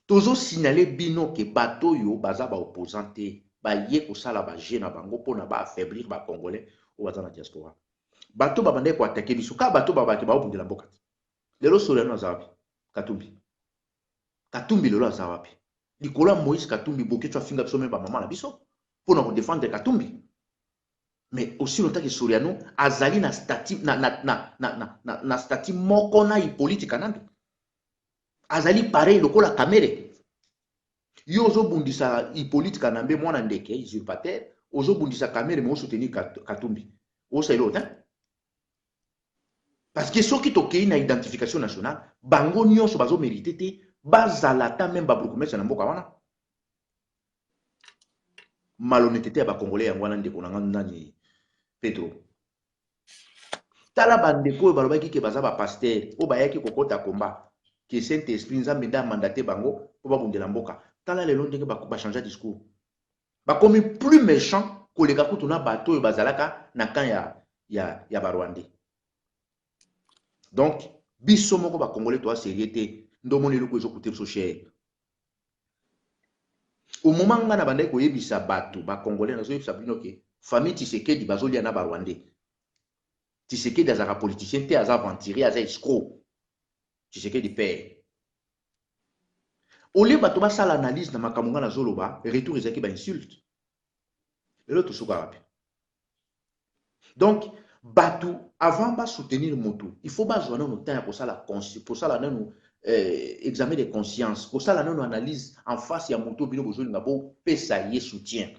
Speaker 4: tozo signaler bino ke bato yo baza ba opposant te ba ye ko sala ba jeune bango pona ba affaiblir ba congolais o baza na diaspora bato ba bande ko attaquer biso ka bato ba ba obundela mboka lelo Soriano azabi Katumbi lelo azawapi likola Moïse Katumbi boke tu afinga biso même ba maman na biso pona ko défendre Katumbi mais aussi longtemps que Soriano azali na statut na statut moko na politique nandu azali pareil lokola Kamere yo ozo bundisa politique na mbe mwana ndeke usurpateur ozo bundisa Kamere mais soutenir Katumbi o sa ilota parce que soki tokei na identification nationale bango nyonso bazo mériter te bazalata même ba brokomesa na mboka wana malhonnêteté ya ba congolais yango wana ndeko na nani Pedro tala bandeko balobaki ke baza ba pasteur o bayaki kokota komba ke Saint-Esprit nzambe nda mandaté bango po babundela mboka tala lelo ndenge ba changer discours ba komi plus méchant koleka kutu na bato oyo bazalaka na kan ya ba Rwandais. Donc biso moko ba congolais to a sérieuxité ndo moni loko ezo kuter so cher au moment nga na bandai ko yebisa bato ba congolais na zo yebisa bino ke famille Tshisekedi bazolia na ba Rwandais Tshisekedi azaka politicien te aza aventurier aza escroc Tshisekedi père au lieu bato ba sala analyse na makambo nga na zoloba retour ezaki ba insulte lelo to suka wapi. Donc bato avant ba soutenir moto il faut ba joindre no temps pour ça la conscience pour ça la nanu examen de conscience pour ça la nanu analyse en face ya moto bino bozoli ngabo pesa ye soutien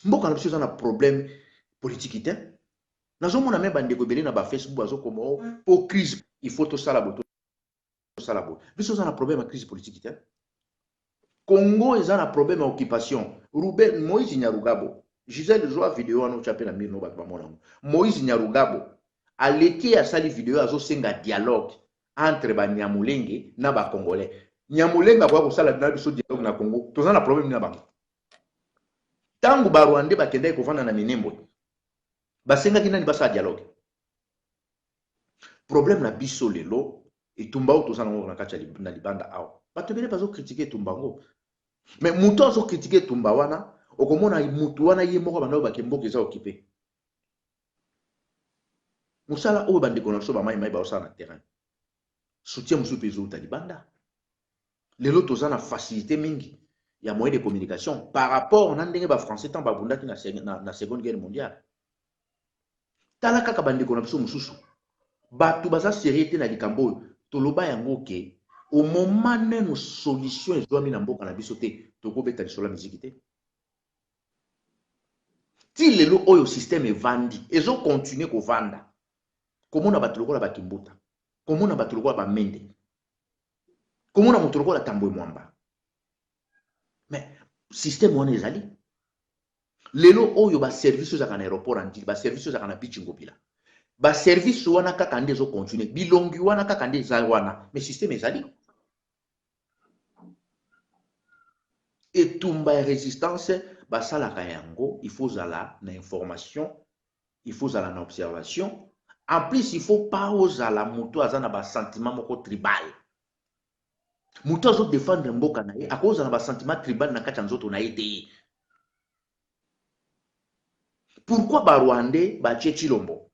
Speaker 4: mboka na biso na problème politique te nazomona me bandeko belé na ba Facebook bazo komo po crise il faut to sala boto sala bo biso na problème à crise politique te Congo eza na problème à occupation Ruben Moïse Nyarugabo Gisèle joa vidéo ano chapé na mino bato bamona Moïse Nyarugabo aleki ya sali vidéo azo senga dialogue entre ba Nyamulenge na ba Congolais Nyamulenge kwa ko sala na biso dialogue na Congo toza na problème na bango tangu ba Rwandais bakendai kovanda na Minembwe basenga kina ni basa dialogue problème na biso lelo etumba o toza na kati na libanda awa bato bele bazo critiquer tumbango mais muto azo critiquer tumba wana okomona mutu wana ye moko banda bakemboka eza occupé musala oyo bandeko na so ba mai ba osala na terrain soutien musu pezo ta libanda lelo toza na facilité mingi ya moyen de communication par rapport na ndenge ba français tant ba bundaki na seconde guerre mondiale tala kaka bandeko na biso mususu batu baza sérieux na likambo toloba yango ke au moment nenu solution ezwami na mboka na biso te tokobeta lisolo ya miziki te ti lelo oyo système evandi ezo continuer kovanda komona bato lokola bakimbuta komona bato lokola bamende Comment on a montré la tambour mwamba? Mais système on est allé. Lelo oyo ba service za kana aéroport andi, ba service za kana beach ngopila. Ba service wana kaka nde zo continuer. Bilongi wana kaka nde za wana. Mais système ezali. Et tumba et résistance ba sala kayango, il faut zala na information, il faut zala na observation. En plus, il faut pas osala moto azana ba sentiment moko tribal. Moto azo défendre mboka na ye, a cause na ba sentiment tribal na kati nzoto na ye te. Pourquoi ba Rwandais ba Chilombo?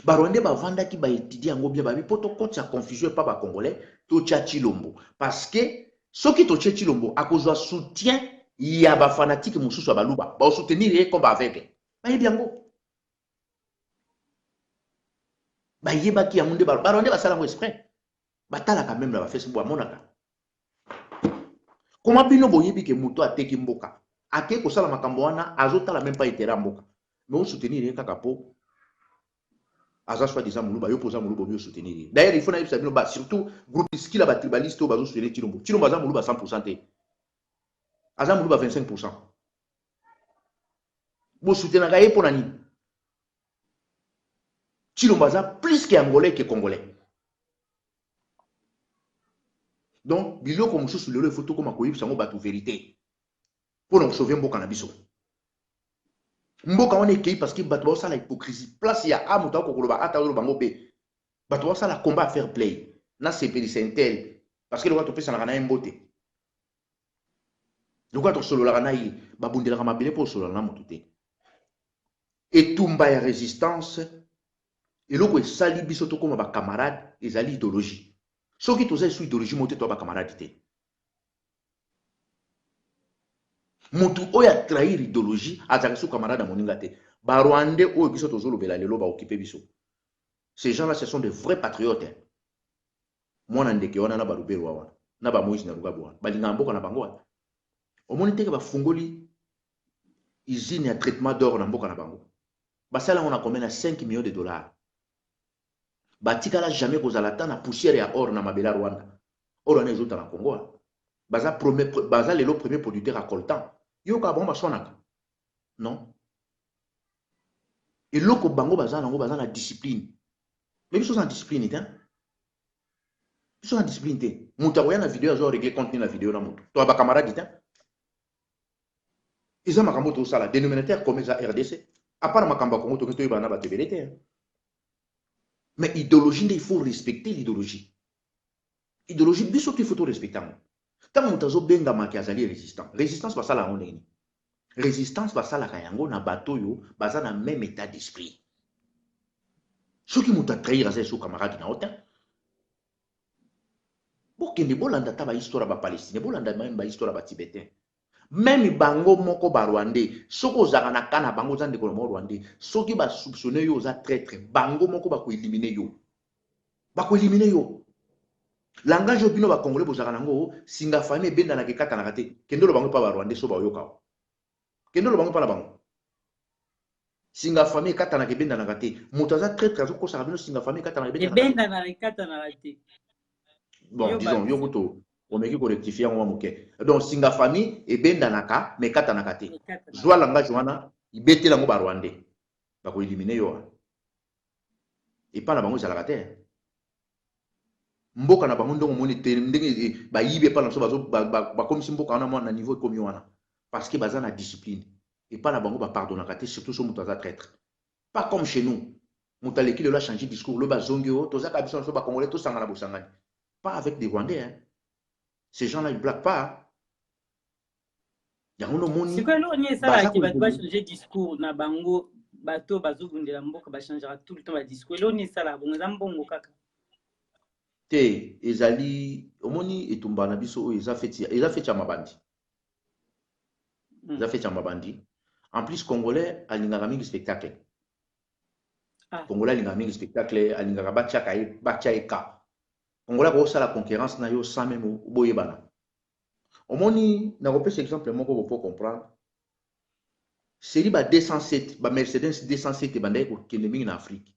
Speaker 4: Ba Rwandais ba vanda ki ba étudier ngo bien ba bi poto koti ya confusion pas ba Congolais to Chilombo parce que ceux qui to Chilombo a cause de soutien ya ba fanatique mususu ba luba ba soutenir ye comme avec. Ba ye biango. Ba yeba ki ya munde ba Rwandais ba sala ngo exprès. Ba tala quand même la ba Facebook ba monaka. Comment bino boyebi ke muto ateki mboka? Ake ko sala makambo wana azotala même pas itera mboka. Mais on soutenir ye kaka po aza soit disant muluba yo posa muluba mieux soutenir. D'ailleurs il faut na yebisa bino ba surtout groupe skila ba tribaliste bazo soutenir Chilombo. Chilombo aza muluba 100% te. Aza muluba 25%. Bo soutenir ga ye pona ni. Chilombo aza plus que angolais que congolais. Donc biloko mususu lelo photo comme akoyebisa ngo batu vérité. Pour nous sauver mboka na biso. Mboka on est parce que bato ba la hypocrisie. Place ya amuta ko koloba ata lo bango be. Bato ba la combat fair play. Na c'est intel parce que le bato pesa na kana mbote. Le bato solo la kana yi babundela ka mabele pour solo na motute. Et tumba ya résistance et loko esali biso to comme ba camarade ezali idéologie. Soki toza su idéologie mote to ba camarade te. Mutu oya trahir idéologie azaka su camarade moninga te. Ba Rwandais oyo biso tozolo bela lelo ba occuper biso. Ces gens-là ce sont des vrais patriotes. Mwana ndeke wana na ba Lubero wana. Na ba Moïse na Rugabo wana. Ba linga mboka na bango wana. Omoni teke ba fungoli usine ya traitement d'or na mboka na bango. Ba sala on a combien 5 millions de dollars. Ba tikala jamais kozala ta na poussière ya or na mabela Rwanda. Or na ezota na Congo. Baza lelo premier producteur récoltant. Yo ka bon basonaka. Non. Et loko bango baza na discipline. Mais ils sont en discipline hein. Ils sont en discipline te. Muta koya na vidéo azo régler contenu na vidéo na mutu. To ba camarade hein. Ils ont makambo to sala dénominateur comme ça RDC. À part makambo Congo to to ibana ba tebelete. Mais idéologie il faut respecter l'idéologie. Idéologie biso qu'il faut tout respecter. Tant mutazo benga makiazali résistant. Résistance va ça la oneni. Résistance va ça la kayango na bato yo baza na même état d'esprit. Ceux qui muta trahir à ses camarades na autant. Bokende bolanda ta ba histoire ba Palestine, bolanda même ba histoire ba Tibétain. Même bango moko ba Rwandais, soko zaka na kana bango zande ko mo Rwandais, soki ba soupçonner yo za traître, bango moko ba ko éliminer yo. Ba ko éliminer yo. Langage obino ba congolais bozaka nango singa famille benda na kekata na kate kendo lo bango pa ba Rwandais so ba yoka kendo lo bango pa na bango singa famille kata na kebenda na kate mutaza très très ko saka bino singa famille kata na
Speaker 2: benda na kata na kate
Speaker 4: bon disons yo kuto on meki ko rectifier ngwa moke donc singa famille e benda na ka me kata na kate joa langage wana ibetela ngo ba Rwandais ba ko éliminer yo et pas na bango za la kate mboka na bango ndongo moni ndenge ba yibe pa na so ba comme si mboka na mwana niveau comme wana parce que baza na discipline et pas na bango ba pardonner kate surtout so mutaza traître pas comme chez nous mutaleki le changer discours le bazongeo toza ka biso so ba congolais to sangana bosangani pas avec des Rwandais hein. Ces gens là ils blaguent pas yango no moni
Speaker 2: c'est quoi l'on ça qui va changer discours na bango bato bazobundela mboka ba changera tout le temps ba discours l'on ça là bon zambongo kaka
Speaker 4: te ezali omoni etumba na biso oyo eza feti ya mabandi. Eza feti ya mabandi. En plus congolais alingaka mingi spectacle. Congolais alingaka mingi spectacle, alingaka batia eka. Congolais ko sala concurrence na yo sans même boyebana. Omoni na kopesa exemple moko pour comprendre. Série ba 207, ba Mercedes 207 bandai ko kende mingi na Afrique.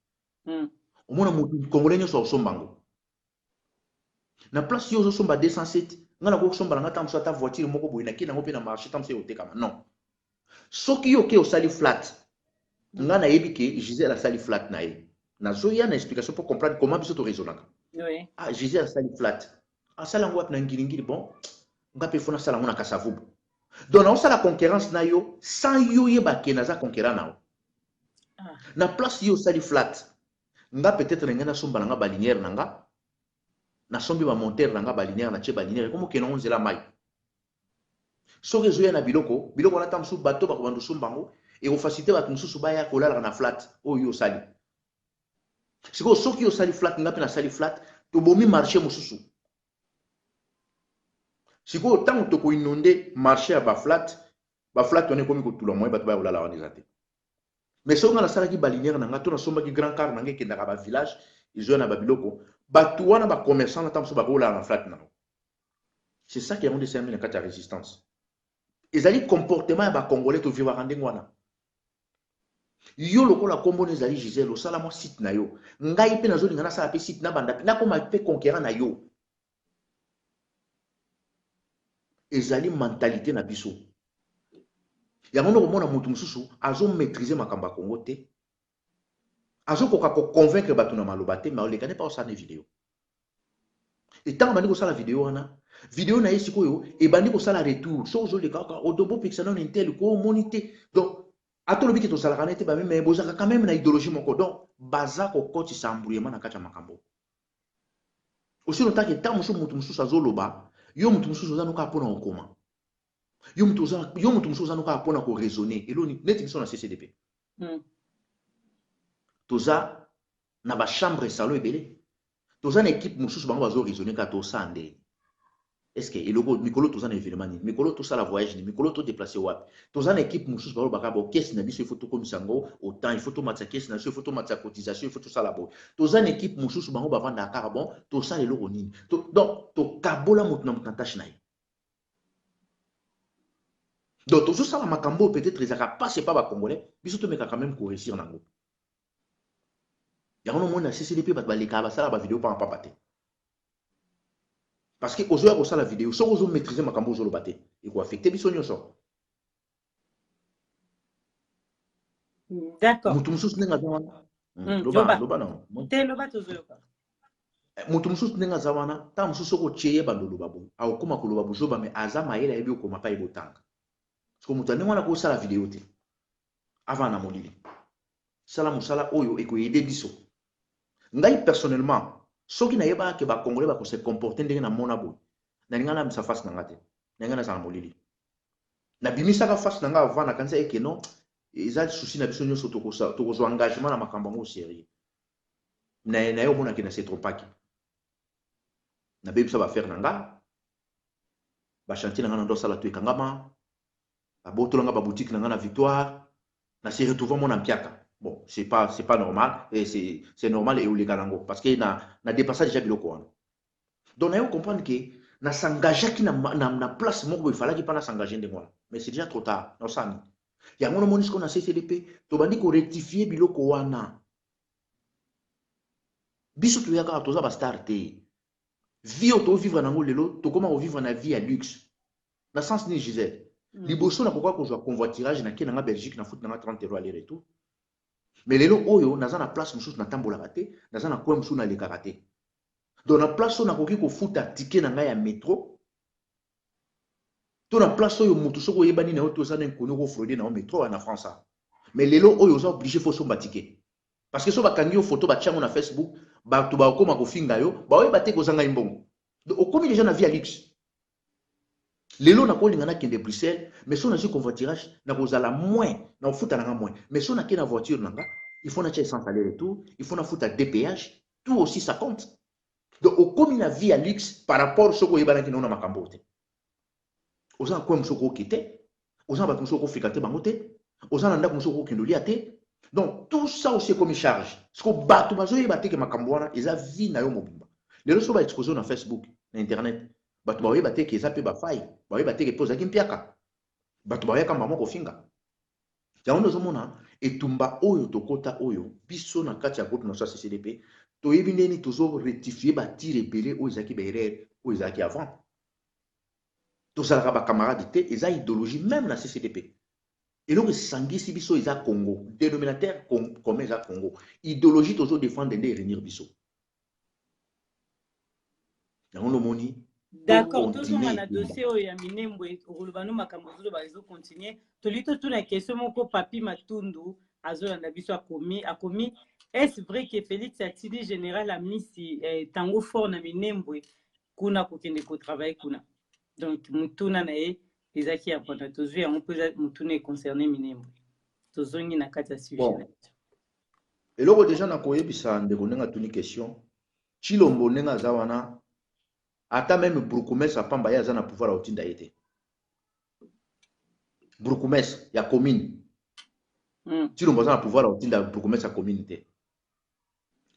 Speaker 4: Omona mutu congolais nyo so sombango. na place yo somba 207 ngana ko somba nga tam so ta voiture moko boy na kina ngo pe na marché tam se otekama non soki yo ke osali flat ngana yebi ke Gisèle a sali flat na ye na zo ya na explication pour comprendre comment biso to raisonnaka
Speaker 2: Oui.
Speaker 4: ah Gisèle a sali flat a sala ngwa na ngiri bon nga pe fona sala ngona kasavubu donc on sala concurrence na yo sans yo yeba ke na za concurrent na na place yo sali flat nga peut-être ngana somba nga ba linéaire nga na sombi ba monteur nga ba linéaire na che ba linéaire comme ke na onzela mai soki ezoya na biloko na ta mosusu bato bakobanda osombango ekofacilite bato mosusu baya kolalaka na flat oyo osali sikoyo soki osali flat nga mpe nasali flat tobomi marché mosusu sikoyo ntango tokoinonde marché ya baflat wana ekomi kotula moye bato baya kolala wana eza te mais soki nga nasalaki balinière na nga to nasombaki grand car na nga ekendaka bavillage ezoya na babiloko bato wana bacommerçant na ta mosusu bakolala na flat nango c'est ça qui yango nde esalami na kati ya résistance ezali comportement ya bacongolais tovivaka ndenge wana yo lokola kombo ezali Gisèle osala mwa site na yo ngai mpe nazolinga nasala mpe site na banda mpe nakoma mpe conquérant na yo ezali mentalité na biso yango ndo komona motu mosusu azomaîtriser makambo ya Congo te azokoka koconvaincre bato na maloba te mais oleka ne pa osala ne video etango bandi kosala video wana video na ye sikoyo ebandi kosala retour so ozoleka kaka odobo pixana na intel ko omoni te donc atolobi ke tosalaka nete bame mais bozaka quand même na idéologie moko donc baza kokotisa embrouillement na kati ya makambo osino taki ntango mosusu motu mosusu azoloba yo motu mosusu oza noka mpona kokoma yo motu mosusu oza noka mpona koraisonner eloni neti biso na CCDP toza na bachambre salon ebele toza na équipe mosusu bango bazoraisonner kaka tosala ndeni est-ce que eloko mikolo toza na événement nini mikolo tosala voyage nini mikolo todeplace wapi toza na équipe mosusu balobaka bo kesi na biso il faut tokomisa yango autant il faut tomatisa kesi na biso il faut tomatisa cotisation il faut tosala boye toza na équipe mosusu bango bavandaka kaka bon tosala eloko nini donc tokabola motu na motu na tâche na ye donc tozosala makambo peut-être ezalaka pas c'est pas bacongolais biso tomeka quand même koréussir nango yango nomoni na CCDP bato balekaka basala bavideo pamba pamba te parce que ozoya kosala vidéo soki ozomaîtriser makambo ozoloba te ekoaffecte biso nyonso
Speaker 2: d'accord
Speaker 4: motu mosusu ndenge aza wana loba nango motu mosusu ndenge aza wana ntango mosusu soki otie ye bando oloba bo akokoma koloba bozoba me aza mayele ayebi okoma mpa ye botanga parceke motu andenge wana kosala vidéo te avant na molili sala mosala oyo ekoyede biso ngai personnellement soki nayebaka ke bacongolais bakose comporte ndenge na mona boye nalinga nabimisa face na nga te nalinga nazala molili nabimisaka face na nga avant nakanisa eke non eza souci na biso nyonso tokozwa engagement na makambo yango sérieux naye omonaki na se trompaki nabebisa bafere na nga bachantier na nga na ndo osala to ekangama babotolanga baboutique na nga na victoire na se retrouve mona mpiaka. Bon, c'est pas normal, et c'est normal et oleka nango parce que na dépassé déjà biloko wana. Donc na yo comprendre que na s'engager qui na place moko il fallait qu'il pas na s'engager de moi. Mais c'est déjà trop tard, non ça ni. Ya ngono moni ce qu'on a CCDP, to bandi ko rectifier biloko wana. Biso to yaka toza ba star te. Vie auto vivre nango lelo, to comment vivre na vie à luxe. Na sens ni Gisèle. Liboso na pourquoi ko convoiturage na ki na Belgique na foot na 30 € aller retour. Mais lelo oyo naza na place mosusu na tambolaka te naza na kwa mosusu na lekaka te donc na place oyo nakoki kofuta ticket na ngai ya métro to na place oyo motu soko oyebani na yo toza na nkoni kofraude na yo métro na France mais lelo oyo oza obligé fo somba ticket parce que so bakangi yo photo batiango na Facebook bato bakoma kofinga yo baoyeba te kozanga imbongo donc okomi déjà na vie à luxe lelo nakolinga nakende Bruxelles mais so nazwi convoiturage nakozala moins na kofuta nanga moins mais so nakende na voiture nanga il faut natia essence aller retour il faut nafuta DPH tout aussi ça compte donc okomi na vie à luxe par rapport soko yebanaki na makambo te oza kwa msoko okite oza bato msoko ofika te bango te oza na ndako msoko okende lia te donc tout ça aussi comme charge soko bato bazoyeba te ke makambo wana eza vie na yo mobimba lelo so ba expose na Facebook na internet bato baoyeba te ke eza mpe bafai baoyeba te ke mpe ozalaki mpiaka bato baoyaka mbamo kofinga yango nde ozomona etumba oyo tokota oyo biso na kati ya groupe na so CCDP toyebi ndeni tozo rectifier ba tir ebele oyo ezalaki ba erreur oyo ezalaki avant tosalaka ba camarade te eza idéologie même na CCDP eloko esangisi biso eza Congo dénominateur commun eza Congo idéologie tozo défendre nde réunir biso yango lomoni.
Speaker 2: D'accord, tout le monde a dossier au Yaminembo et Rulbano Makambozo Bazo continuer. Tolito tout la question mon papi Matundu Azolanda biso a commis. Est-ce vrai que Félix Atidi général a mis si tango fort na Minembo kuna kokende ko travail kuna. Donc mutuna na e ezaki ya pona tozu ya on peut mutuna concerné Minembo. Tozongi na kata sujet.
Speaker 4: Eloko déjà na koyebisa ndeko ndenga tuni question. Chilombo ndenga zawana ata même Brukumes apamba ya zana pouvoir otinda yete. Brukumes ya commune. Chilombo zana pouvoir otinda Brukumes ya communauté.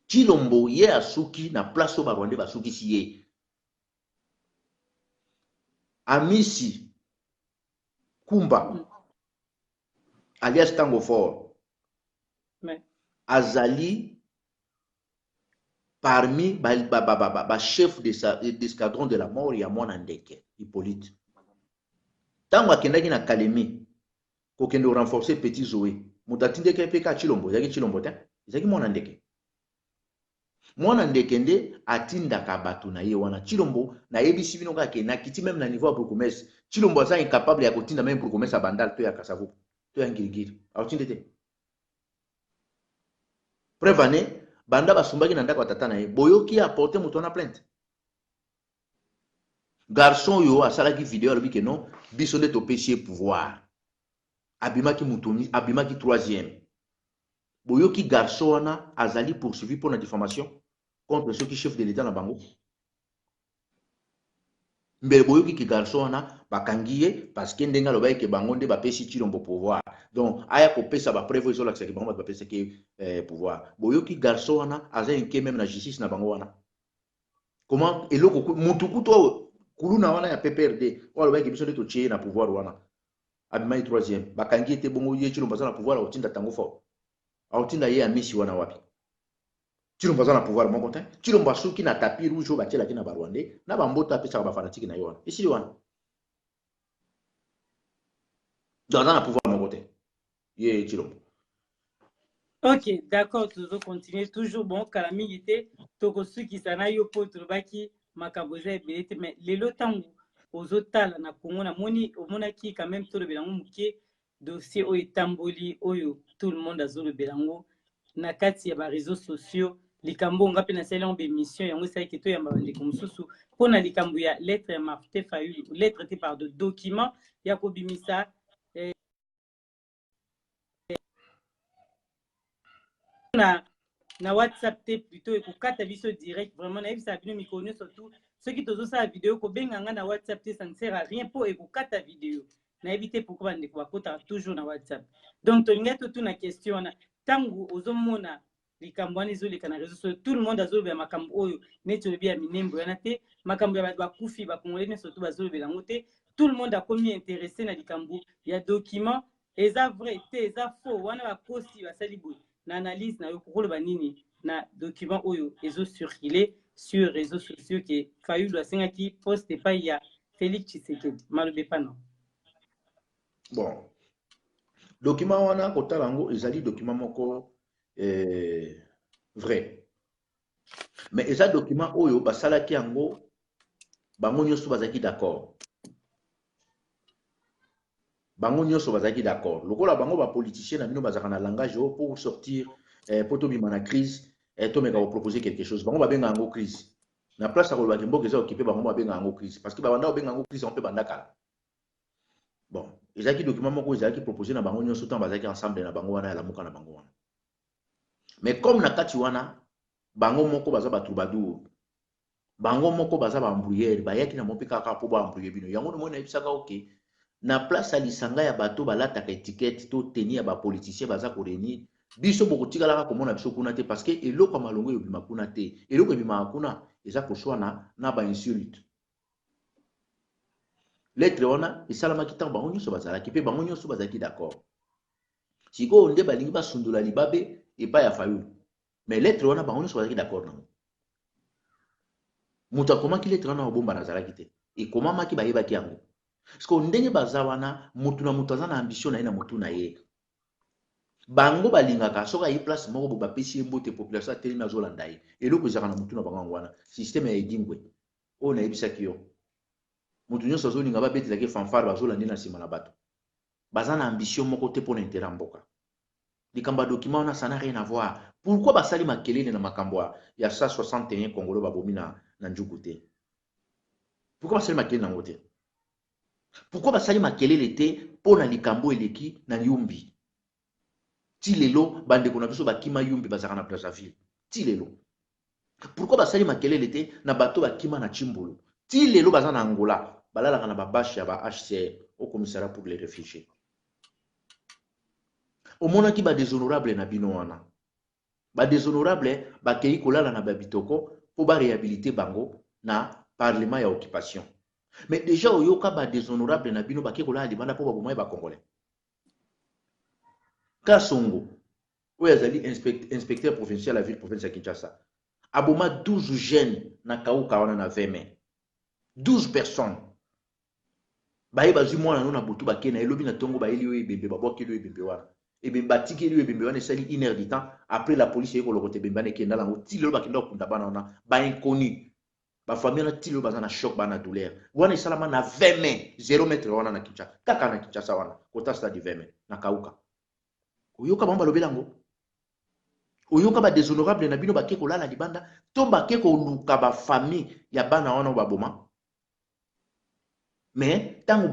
Speaker 4: Chilombo ye asuki na place ba Rwanda basuki si ye. Amisi Kumba alias Tango Fort. Azali parmi ba chef d'escadron de la mort ya mwana ndeke Hippolyte. Tango akendaki na Kalemi kokendo renforcer Petit Zoé. Mutatindeke peka Chilombo, yaki Chilombo te. Yaki mwana ndeke. Mwana ndeke nde atindaka bato na ye wana Chilombo na yebisi bino kaka na kiti même na niveau ya Brukumes. Chilombo aza incapable ya kotinda même Brukumes a bandal to ya Kasavu. To ya Ngirigiri. Autindete. Prevane banda basumbaki na ndako tata na ye boyoki apporter muto na plainte garçon yo asalaki vidéo alobi ke non biso nde topesi pouvoir abimaki mutoni abimaki 3e boyoki garçon wana azali poursuivi pour la diffamation contre ceux qui chef de l'état na bango mbele boyoki ki garçon wana bakangi ye parce que ndenga loba ke bango nde bapesi Chilombo pouvoir donc aya kopesa ba preuve zo lakisa ke bango bapesa ke pouvoir boyoki garçon wana aza inke même na justice na bango wana comment eloko mutu kuto kuluna wana ya PPRD wala loba ke biso nde to tie na pouvoir wana abimai 3e bakangi ete bongo ye Chilombo za na pouvoir otinda tango fort otinda ye amisi wana wapi Chilombo za na pouvoir mon content Chilombo suki na tapis rouge ba tiela kina ba Rwandais na ba mbota pesa ba fanatique na yona ici wana dans na pouvoir mon côté ye Chilombo.
Speaker 2: Ok, d'accord, toujours continuer toujours bon calamité tokosuki sana yo poto baki makaboza ebelete mais lelo tango ozotala na Congo na moni omonaki quand même to le belango muke dossier o etamboli oyo tout le monde azolo belango na kati ya ba réseaux sociaux likambo ngapi na sala en émission yango sai keto ya mbande komsusu pona likambo ya lettre ya Martin Fayulu lettre te par de document ya kobimisa na WhatsApp te plutôt et kokata biso direct vraiment na ebisa bino mikonu surtout ceux qui tozo sa vidéo ko benganga na WhatsApp te ça ne sert à rien pour et kokata vidéo na éviter pourquoi bande ko kota toujours na WhatsApp donc to ngata tout na question na tangu ozomona likambo ani zo leka na réseaux sociaux tout le monde azoloba makambo oyo neti lobi ya Minembo yana te makambo ya ba kufi ba congolais surtout bazoloba lango te tout le monde a commis intéressé na likambo ya document eza vrai te eza faux wana ba kosi basali boy na analyse na yo koloba nini na document oyo ezo circuler sur réseaux sociaux que Fayulu asengaki poste pas ya Félix Tshisekedi malobe pas non.
Speaker 4: Bon document wana kotala ngo ezali document moko vrai mais eza document oyo basalaki yango bango nyonso bazaki d'accord lokola bango ba politicien na bino bazaka na langage pour sortir pour tobima na crise to meka proposer quelque chose bango babenga yango crise na place akolo ba mboka eza occupé bango babenga yango crise parce que ba banda obenga yango crise on peut bandaka bon ezaki document moko ezaki proposer na bango nyonso tant bazaki ensemble na bango wana ya lamuka na bango wana mais comme na kati wana bango moko baza ba troubadour bango moko baza ba embrouilleur bayaki na mopika kaka po ba embrouiller bino yango no mona ebisaka okay na place à lisanga ya bato balataka étiquette to tenir ya ba politicien baza ko réunir biso boko tikalaka komona biso kuna te parce que eloko malongo yo bima kuna te eloko bima kuna eza ko shwana na ba insulte lettre wana esalamaki ntango bango nyonso bazalaki mpe bango nyonso bazalaki d'accord sikoyo nde balingi basundula libabe epai ya Fayulu mais lettre wana bango nyonso bazalaki d'accord nango moto akomaki lettre wana obomba nazalaki te ekomamaki bayebaki yango parceke ndenge baza wana motu na moto aza na ambition na ye na motu na ye bango balingaka soki aye place moko bo bapesi ye mbote population atelemi azolanda ye eloko ezalaka na motu na bango yango wana systeme ya edingwe oyo nayebisaki yo motu nyonso azolinga babetelaki fanfare bazolandi na nsima na bato baza na ambition moko te mpona intérêt ya mboka likambo ya document wana ça n'a rien à voir pourquoi basali makelele na makambo ya 161 congolo babomi na njuku te pourquoi basali makelele nango te pourquoi basali makelele te mpona likambo eleki na yumbi ti lelo bandeko na biso bakima yumbi bazalaka na Brazzaville ti lelo pourquoi basali makelele te na bato bakima na Chimbulu ti lelo baza na Angola balalaka na babashi ya ba HCR au commissariat pour les réfugiés omonaki badéshonorable na bino wana badéshonorable bakei kolala na babitoko mpo baréhabilité bango na parlement ya occupation mais déjà oyoka badéshonorable na bino bakei kolala libanda mpo baboma ye bakongolais Kasongo oyo azali inspecteur provincial ya ville province ya Kinshasa aboma 12 jeunes na kauka wana na 20 mai 12 personnes baye bazwi mwana no na butu bakei na elobi na ntongo bayeli oyo ebembe babwakeli oyo ebembe wana ebembe batikeli oyo ebembe wana esali 1 heure du temps après la police ekolokota ebembe wana ekenda lango ti lelo bakenda kokunda bana wana bainconnu bafamille wana ti lelo baza na choc bana douleur wana esalama na 20 mai 0 mètre wana na Kinshasa kaka na Kinshasa wana kota stade 20 mai na kauka oyoka bango balobela yango oyoka badéshonorable na bino bake kolala libanda to bake koluka bafamille ya bana wana baboma mais ntango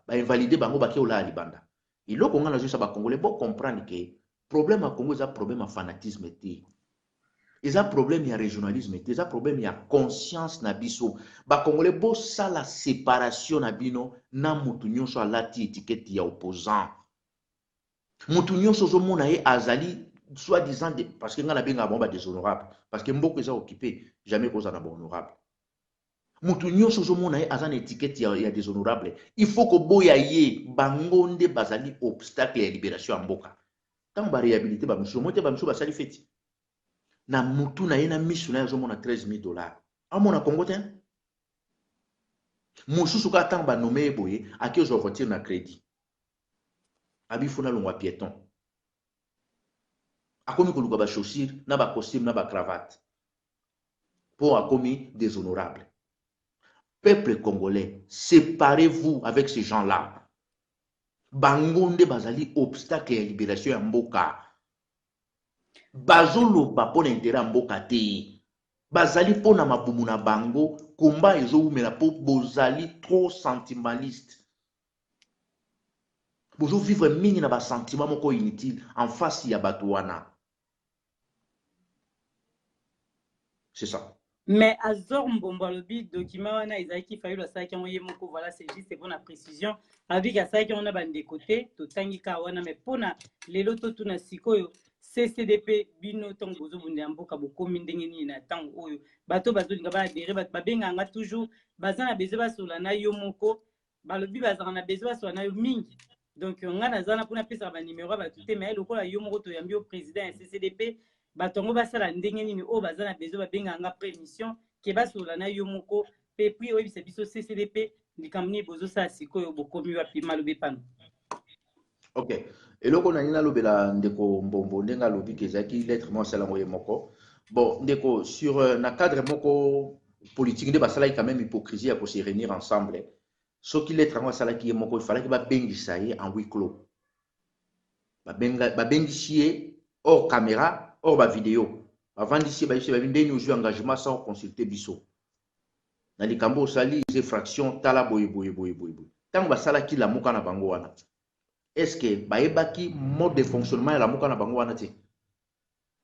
Speaker 4: bainvalide bango bake kolala libanda iloko nga nazoyisa bakongolais bo comprendre ke problème ya Congo eza problème ya fanatisme te eza problème ya régionalisme te eza problème ya conscience na biso bakongolais bosala séparation na bino na mutu nyonso alati étiquette ya opposant mutu nyonso ozomona ye azali soi-disant parce que nga nabenga bango badéshonorable parce que mboko eza occupé jamais kozala na bahonorable mutu nyonso ozomona ye aza na étiquette ya déshonorable il faut koboya ye bango nde bazali obstacle ya libération ya mboka ntango baréhabilité bamisu mo te bamisu basali feti na mutu na ye na misu na ye azomona 13 000 $. amona Congo te mosusu kaka ntango banome ye boye ake ozwa voiture na crédit abifuna longwa piéton akomi koluka bachaussure na bacostume na bacravate mpo akomi déshonorable. Peuple congolais, séparez-vous avec ces gens-là. Bangonde bazali obstacle ya libération ya mboka. Bazolo ba pona intérêt ya mboka te. Bazali pona mabumu na bango, komba ezoumela po bozali trop sentimentaliste. Bozo vivre mingi na ba sentiment moko inutile en face ya bato wana. C'est ça.
Speaker 2: Mais Azor Mbombo lobi document wana ezaki fayu la saki moye moko voilà c'est juste pour la précision avec à saki on a bande côté to tangika wana mais pona lelo to tuna sikoyo CCDP bino tongo bozo bunde mboka bokomi ndenge ni na tango oyo bato bazolinga ba adhérer ba benga nga toujours bazana bezo basola na yo moko balobi bazana na bezo basola na yo mingi donc nga nazana pona pesa ba numéro ba tuté mais lokola yo moko to yambi au président ya CCDP batongo basala ndenge nini o bazana bezo babenga nga prémission ke basola na yo moko pe puis oyo bisa biso CCDP likamni bozo sa sikoyo bokomi wapi malobe pano.
Speaker 4: OK. Eloko na nina lobela ndeko Mbombo ndenga lobi kezaki lettre mo sala moye moko. Bon, ndeko sur na cadre moko politique nde basala quand même hypocrisie à se réunir ensemble. Soki lettre mo sala ki moko il fallait que ba bengisa ye en huis clos. Ba bengisi hors caméra or ba vidéo avant d'ici ba ndeni ozu engagement sans consulter biso na likambo sali ze fraction tala boye tango basala ki la muka na bango wana est-ce que ba ebaki mode de fonctionnement ya la muka na bango wana te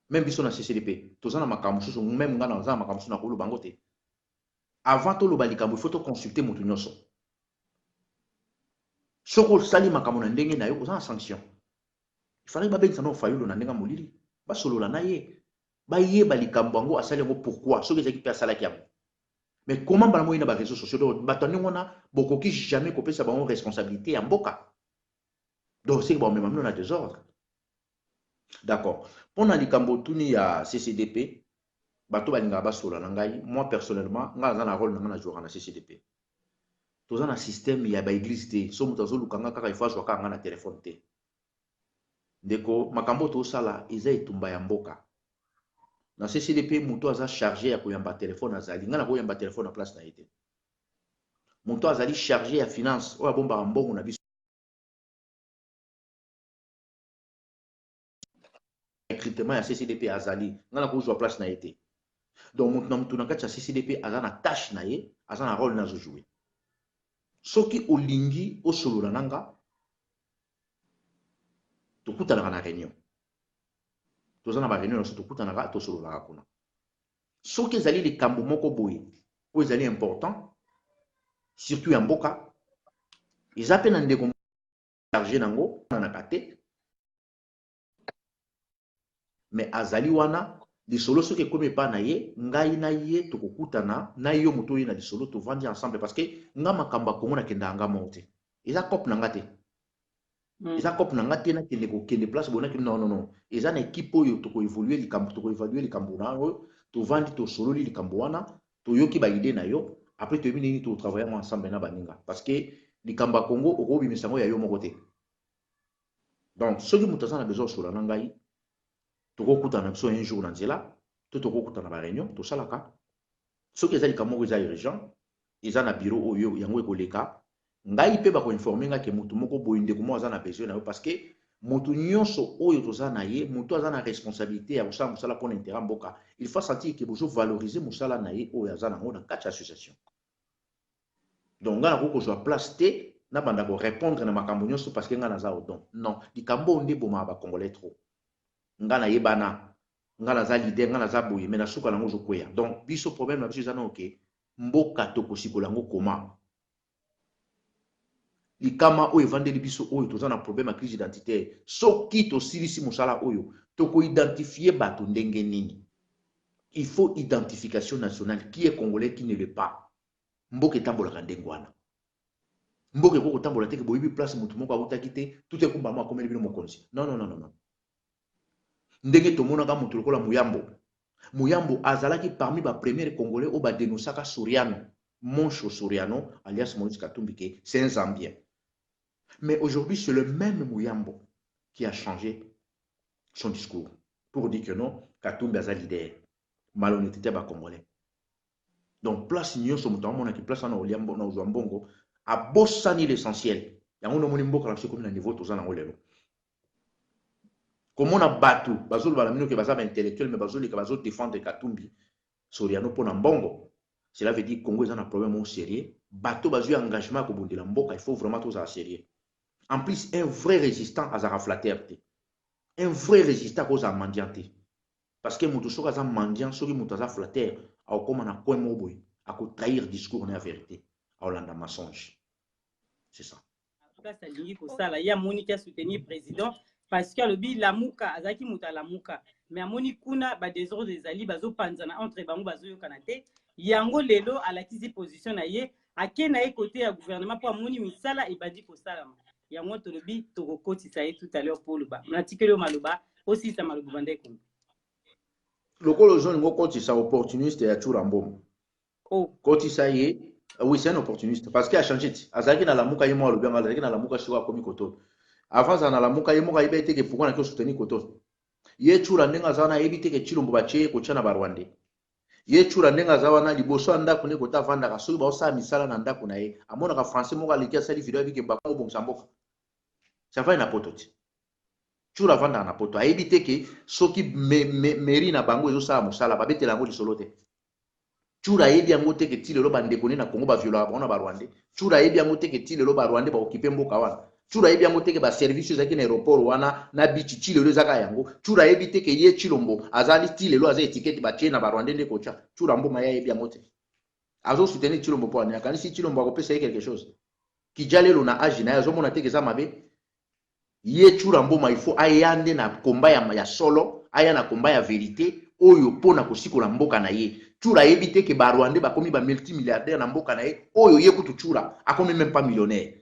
Speaker 4: même biso na CCDP tozana makambo susu même ngana nza makambo susu na kolo bango te avant to lo ba likambo il faut to consulter mutu nyoso soko sali makambo na ndenge na yo kozana sanction il fallait ba benza no fayulo na ndenga molili basolola na ye bayeba likambo yango asali yango pourquoi soki ezaki mpe asalaki yango mais comment bana moyi na ba réseaux sociaux donc bato ndenge wana bokoki jamais kopesa bango responsabilité ya mboka donc c'est bon même na désordre D'accord. Pendant likambo tuni ya CCDP, bato balinga basola na ngai, moi personnellement, nga za na rôle na jouer na CCDP. Toza na système ya ba église te, so mutu azolukanga kaka ifo azwaka nga na téléphone te. Ndeko makambo tosala eza etumba ya mboka. Na CCDP mutu aza chargé ya koyamba téléphone azali, nga na koyamba téléphone na place na ye te. Mutu azali chargé ya finance, oyo abombaka mbongo na biso. Recrutement ya CCDP azali, nga na kozwa place na ye te. Donc mutu na kati ya CCDP aza na tâche na ye, aza na rôle na zo jouer. Soki olingi osolola nanga, tokutanaka na réunion. Toza na ba réunion na so tokutanaka tosolola kuna. Soki ezali likambo moko boye, oyo ezali important, surtout ya mboka, eza pe na ndeko chargé nango na kate. Mais azali wana lisolo soki ekomi epa na ye, ngai na ye tokokutana na yo moto ye na lisolo tovandi ensemble parce que nga makamba kongo na kenda nga monte. Eza cop na nga te. Eza cop na nga te na kende place bona ke non. Eza na équipe oyo toko évoluer likambo na yo, tovandi to solo likambo wana, toyoki ba idée na yo, après to bini to travailler ensemble na baninga parce que likamba Congo okobi misango ya yo moko te. Donc soki mutaza na besoin solo na ngai tokokutana biso un jour na nzela to tokokutana ba réunion to salaka soki ezali kamoko eza urgent eza na bureau oyo yango ekoleka ngai pe bako informer nga ke mutu moko boye ndeko mo aza na besoin na yo parce que mutu nyonso oyo toza na ye mutu aza na responsabilité ya kosala mosala mpona intérêt mboka il faut sentir ke bozo valoriser mosala na ye oyo aza nango na kati ya association. Donc nga nako kozwa place te na banda ko répondre na makambo nyonso parce que nga naza odon non likambo nde boma ba congolais trop nga na yebana nga naza leader nga naza boye mais na suka nango zokweya. Donc biso problème na biso eza na oke mboka tokosikola ngo koma likama oyo evandeli biso oyo toza na problème ya crise identitaire soki tosilisi mosala oyo toko identifier bato ndenge nini. Il faut identification nationale qui est congolais qui ne l'est pas. Mboka etambolaka ndenge wana mboka ekoko tambola te ke boyibi place mutu moko akutaki te tout ekumba mo akomeli bino mokonzi non. Ndenge tomonaka mutu lokola Muyambo azalaki parmi ba premier congolais o ba dénonçaka Soriano Moncho Soriano alias Moïse Katumbi ke c'est un Zambien. Mais aujourd'hui c'est le même Muyambo qui a changé son discours pour dire que non Katumbi aza leader malhonnêteté ba congolais. Donc place nyonso mutu amona ki place na Oliambo na Ozwambongo a bossani l'essentiel yango no moni mboka na biso komi na niveau toza na ngolelo. Comment on a battu, bazol balamino que bazaba intellectuel mais bazol que bazol défendre Katumbi Soriano pour Mbongo. Cela veut dire que Congo est un problème au sérieux. Bateau bazou engagement ko bundela mboka, il faut vraiment tout ça sérieux. En plus un vrai résistant à Zara flatterté. Un vrai résistant aux mendianté. Parce que mutu soka za mendiant, soki mutu za flatter, a comme na coin moboy, a ko trahir discours na vérité, a Hollanda mensonge. C'est ça.
Speaker 2: En tout cas ça lingi ko sala ya Monica soutenir président parce que le bi la muka azaki muta la muka mais amoni kuna ba désordre des ali bazo panzana entre bango bazo yo kanate yango lelo à la kisi position na ye akena ye côté ya gouvernement pour amoni misala e badi ko sala yango to le bi to kokoti ça tout à l'heure pour le bas natikelo maloba aussi ça maloba bande ko
Speaker 4: lokolo zone ngo koti ça opportuniste ya Churambom
Speaker 2: oh
Speaker 4: koti ça y oui c'est un opportuniste parce qu'il a changé azaki na la muka yemo alobi azaki na la muka shiwa komi koto. Avant ça na la muka yemo ka ibete ke pourquoi na ko soutenir koto ye Chura ndenga zana ebite ke Chilombo bache ko chana barwande ye Chura ndenga zawana liboso anda kune kota vanda ka soki ba osa misala na ndako na ye amona ka français mo ka likia sali video avec bako bon samboka ça va na pototi Chura vanda na poto ebite ke soki mairie na bango ezo sala musala ba betela ngo lisolo te Chura yebi yango te ke tilelo bande kone na Congo ba viola ba ona ba Rwanda Chura yebi yango te ke tilelo ba Rwanda ba occuper mboka wana Chura yebi yango te ke ba services zaki na aéroport wana na bichi tilelo zaka yango Chura yebi te ke ye Chilombo azali tilelo aza étiquette ba tie na ba Rwanda nde kocha Chura mboma ya yebi yango te azo soutenir Chilombo po ani akani si Chilombo akopesa quelque chose kijalelo na agi na azo mona te ke za mabe ye Chura mboma il faut ayande na komba ya solo aya na komba ya vérité oyo pona kosikola mboka na ye Chura ebite ke ba Rwanda ba komi ba multimilliardaire na mboka na ye oyo ye kutu Chura akomi même pas millionnaire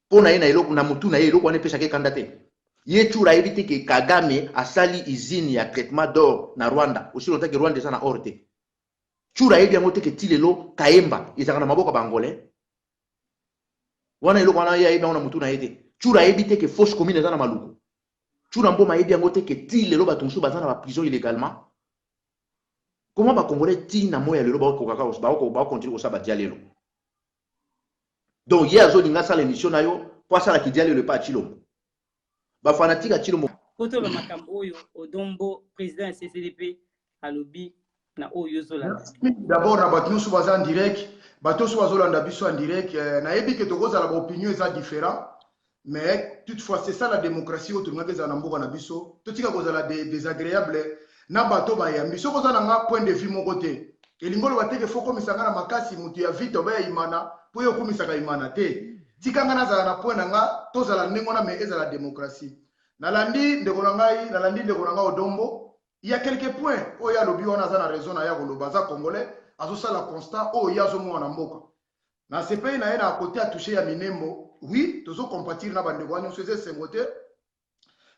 Speaker 4: pona ye na eloko na mutu na ye eloko ane pesa ke kandate Ye chura éviter que Kagame a sali usine ya traitement d'or na Rwanda. Aussi longtemps que Rwanda est na orte. Chura yebi yango te que tilelo Kaemba ezaka na maboka bangolais. Wana eloko wana ya yebi yango na mutu na yete. Chura yebi te que fausse commune eza na maluku. Chura mboma yebi yango te que tilelo batonso baza na ba prison illégalement. Comment ba congolais ti na moya lelo ba ko kaka ba continuer ko sa ba dialelo. Donc hier azo linga sala émission na yo pour ça la ki dialelo pas chilombo. Ba fanatique a chilombo.
Speaker 2: Koto ba makambo oyo Odombo président ya CCDP alobi na oyo zola.
Speaker 3: D'abord na bato nyonso baza en direct, bato so bazolanda biso en direct, na yebi ke tokozala ba opinion eza différent, mais toutefois c'est ça la démocratie oyo tolingaka ezala na mboka na biso, totika kozala désagréable na bato bayambi. So kozala nga point de vue moko te, elingolo bateke fo komisanga na makasi mutu ya vite oba ya imana po yo komisaka imana te. Tikanga nazala na point na nga tozala ndenge wana mais ezala démocratie. Nalandi ndeko na ngai Odombo, il y a quelques points où il y a lobby wana za na raison na ya koloba za congolais azosala constat o ya zo mwana mboka. Na CPI na yena à côté a touché ya minembo, oui, tozo compatir na bande kwa nyonso c'est sengote.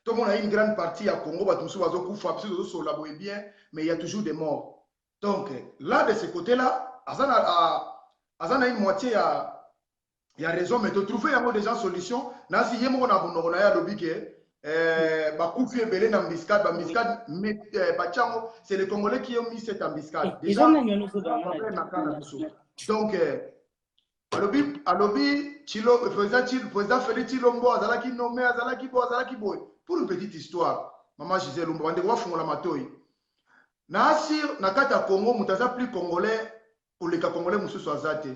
Speaker 3: Tout le monde a une grande partie à Congo, bah, tout le monde bien, mais il y a toujours des morts. Donc, là, de ce côté-là, Azana a une moitié, il y a raison, mais de trouver déjà solution. Nasi yemo na bono ya lobby que bakufi belé na mbiscade, c'est les Congolais qui ont mis cette embuscade. Déjà, donc alobi Chilo président Félix Chilombo azalaki nommé azalaki boy. Pour une petite histoire, maman Gisèle Lumbo, on devrait faire la matouille. Nasir, nakata Congo, mutaza plus congolais, pour les congolais, monsieur Soazate.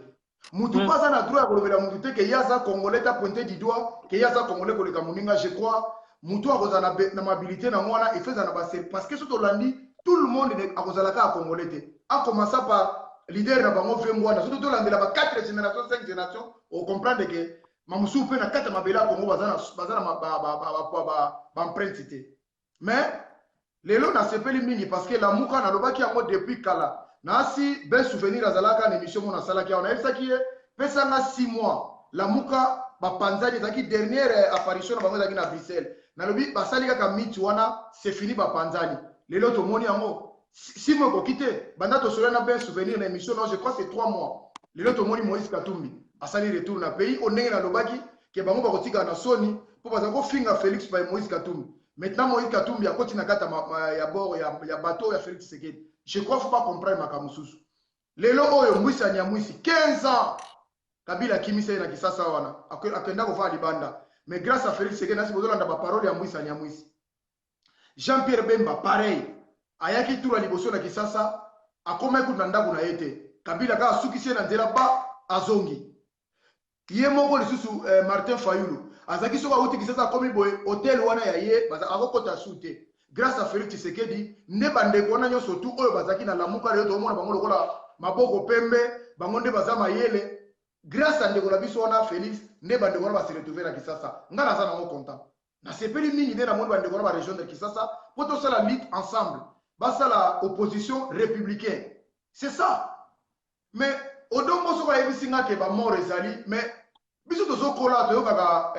Speaker 3: Moutou pas na droit à relever la moutou que yaza congolais t'a pointé du doigt, que yaza congolais pour les Kamuninga, je crois. Moutou a rozana n'amabilité na moi et fait un abassé. Parce que surtout lundi, tout le monde a rozalaka à congolais. A commencé par leader na bango vemwana, surtout lundi là, 4 générations, 5 générations, on comprend que Mamoussou peut na 4 mabela Congo bazana empreinte. Mais les lots n'a sepeli mingi parce que la mouka na lobaki en mode depuis kala. Nasi ben souvenir azalaka na émission mona salaki on a eu ça qui est pesa na 6 mois. La mouka ba panzali zaki dernière apparition na bango zaki na Bruxelles. Na lobi ba salika ka miti wana c'est fini ba panzali. Les lots to moni yango 6 mois ko quitter. Banda to solo na ben souvenir na émission non je crois c'est 3 mois. Les lots to moni Moïse Katumbi. Asali retour na pays on ndenge na lobaki ke bango ba kotika na soni po baza ko finga Félix by Moïse Katumbi. Maintenant Moïse Katumbi a continué na kata ya bord ya bateau ya Félix Tshisekedi. Je crois faut pas comprendre makamususu. Lelo oyo mwisa nyamwisi 15 ans Kabila kimisa na kisasa wana akenda ko fa libanda. Mais grâce à Félix Tshisekedi nasi bozolanda ba parole ya mwisa nyamwisi. Jean-Pierre Bemba pareil. Ayaki tula liboso na kisasa akoma ekuta ndaku na yete. Kabila ka sukisi na nzela ba azongi. Ye moko lisusu Martin Fayulu azaki soka uti kisasa komi boy hotel wana ya ye baza akokota sute grâce à Félix Tshisekedi ne bande kona nyo surtout oyo bazaki na lamuka leo to mona bango lokola maboko pembe bango nde baza mayele grâce à ndeko na biso wana Félix ne bande kona ba se retrouver na kisasa ngana za na content na sepeli mingi ne na monde bande kona ba région de Kisasa pour tout ça la lutte ensemble basa la opposition républicaine c'est ça mais Odombo soka yebisinga ke ba mort ezali mais biso tozokola toyokaka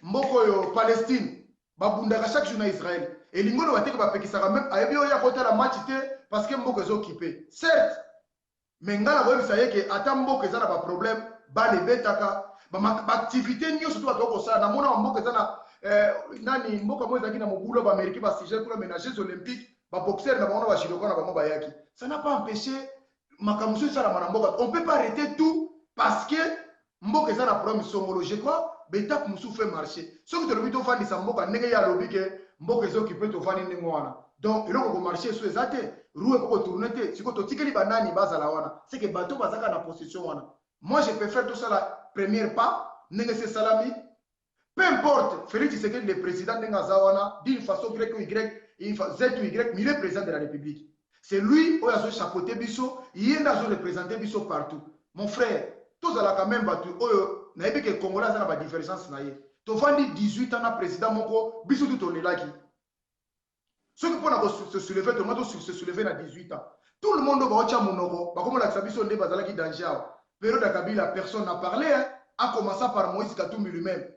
Speaker 3: mboko yo Palestine babundaka chaque jour na Israël et lingono bateke bapekisaka même ayebi oyo ya kotala match te parce que mboko ezokipe certes mais ngala koyebisa ye ke ata mboko eza na baproblème bale betaka baactivité nyonso to bato kosala na mona mboko eza na nani mboko mo ezalaki na mobulo baaméricain basiger pour les Jeux olympiques baboxer na bango na bashiloko na bango bayaki ça n'a pas empêché makamusu esala na mboka on peut pas arrêter tout parce que mboka eza na problème songolo je crois beta musu fait marcher soki tolobi tofandisa mboka ndenge ya lobi ke mboka ezokipe tofandi ndenge wana donc eloko komarché so eza te roue ekoko tourne te siko totikeli banani bazala wana c'est que bato bazaka na possession wana moi je préfère tout ça la première pas ndenge se salami peu importe Félix Tshisekedi le président ndenge aza wana d'une façon Y ou Y Z ou Y mais il est président de la République c'est lui oyo azo chapeauter biso yenda azo représenter biso partout mon frère tous à la quand même battu oyo na yebi ke Congolais na ba différence na ye to vandi 18 ans na président moko biso tout on est là qui ceux qui pona se soulever tout le monde se soulever na 18 ans tout le monde va ocha monoko ba comme la biso nde bazala ki danger période de Kabila personne n'a parlé hein, a commencé par Moïse Katumbi lui-même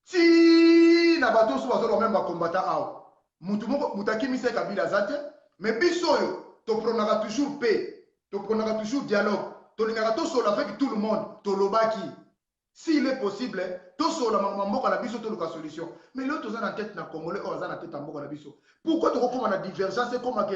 Speaker 3: si na bato so bazolo même ba combattant awa mutu moko mutakimisa Kabila zate mais biso yo to pronaka toujours paix to pronaka toujours dialogue to lingaka to solo avec tout le monde to lobaki s'il est possible to solo mboka na biso to luka solution mais l'autre za na tête na congolais o za na tête mboka na biso pourquoi to kokoma na divergence comme que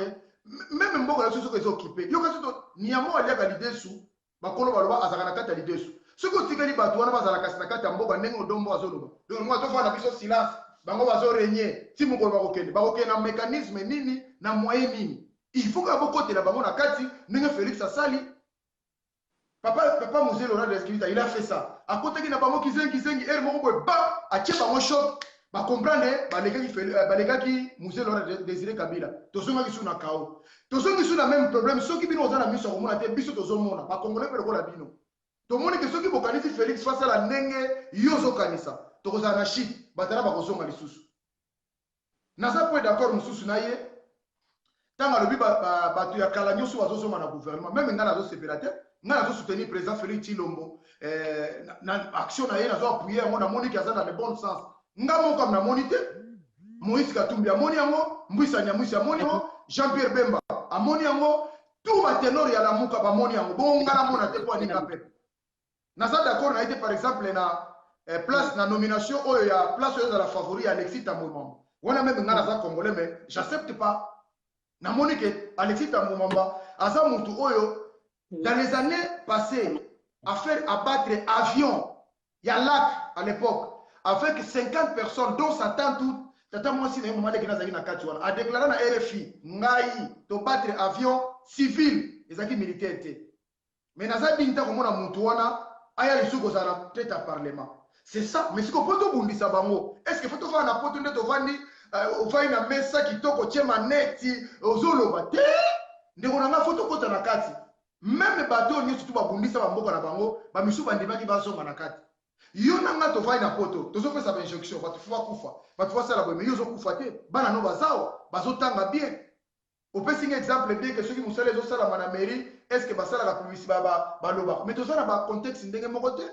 Speaker 3: même mboka na biso ko occupé yo kasi to niamo aliaka l'idée sous bakolo baloba azaka na kata l'idée sous ce que tikali bato wana bazala kasi na kata mboka ndenge odombo azoloba donc moi to fa na biso silence bango bazo régner ti mokolo bakokende na mécanisme nini na moyen nini il faut que abokotela bango na kati ndenge Félix asali papa Mzee Laurent Desire il a fait ça à côté qui na bango kizengi er moko boy ba a tie bango choc ba comprendre balekaki Mzee Laurent Desire Kabila tozonga kisu na kao tozonga kisu na même problème soki bino ozana miso komona te biso tozomona ba congolais pele ko la bino to moni que soki bokanisi Félix face à la ndenge yozo kanisa tokozana na shit batala bakozonga lisusu naza point d'accord mususu na ye tanga lobi bato ya kala nyonso bazozonga na gouvernement même ngana zo separateur ngana zo soutenir président Félix Tshilombo na action na ye nazo appuyer yango na moni kaza dans le bon sens ngamo comme na moni te Moïse Katumbi amoni yango Mbwisa Nyamwisi amoni yango Jean-Pierre Bemba amoni yango tout ba tenor ya la muka ba moni yango bon ngana mona te po aninga pepe naza d'accord na été par exemple na place na nomination oyo ya place oyo za la favori Alexis Tambwe wana même ngana za congolais mais j'accepte pas na monique Alexis Tambwe aza mutu oyo dans les années passées a fait abattre avion ya lac à l'époque avec 50 personnes dont sa tante tata moi si na moment de kina na kati wana a déclaré na RFI ngai to battre avion civil ezaki militaire te mais naza binta komona mutu wana aya lisuko za na tête à parlement c'est ça mais siko poto bundisa bango est-ce que faut to fa na poto ndeto vandi ovai na mesa kitoko chema neti ozoloba te ndeko na foto kota na kati même bato nyonso tu babundisa bamboka na bango bamisu bandimaki bazonga na kati yo nanga tovai na poto tozopesa ba injection bato fuwa kufa bato fuwa sala boye mais yo zokufa te bana no bazawa bazotanga bien opesi nga exemple bien que soki musala ezosala na mairie est-ce que basala la publicité baloba mais tozala ba contexte ndenge moko te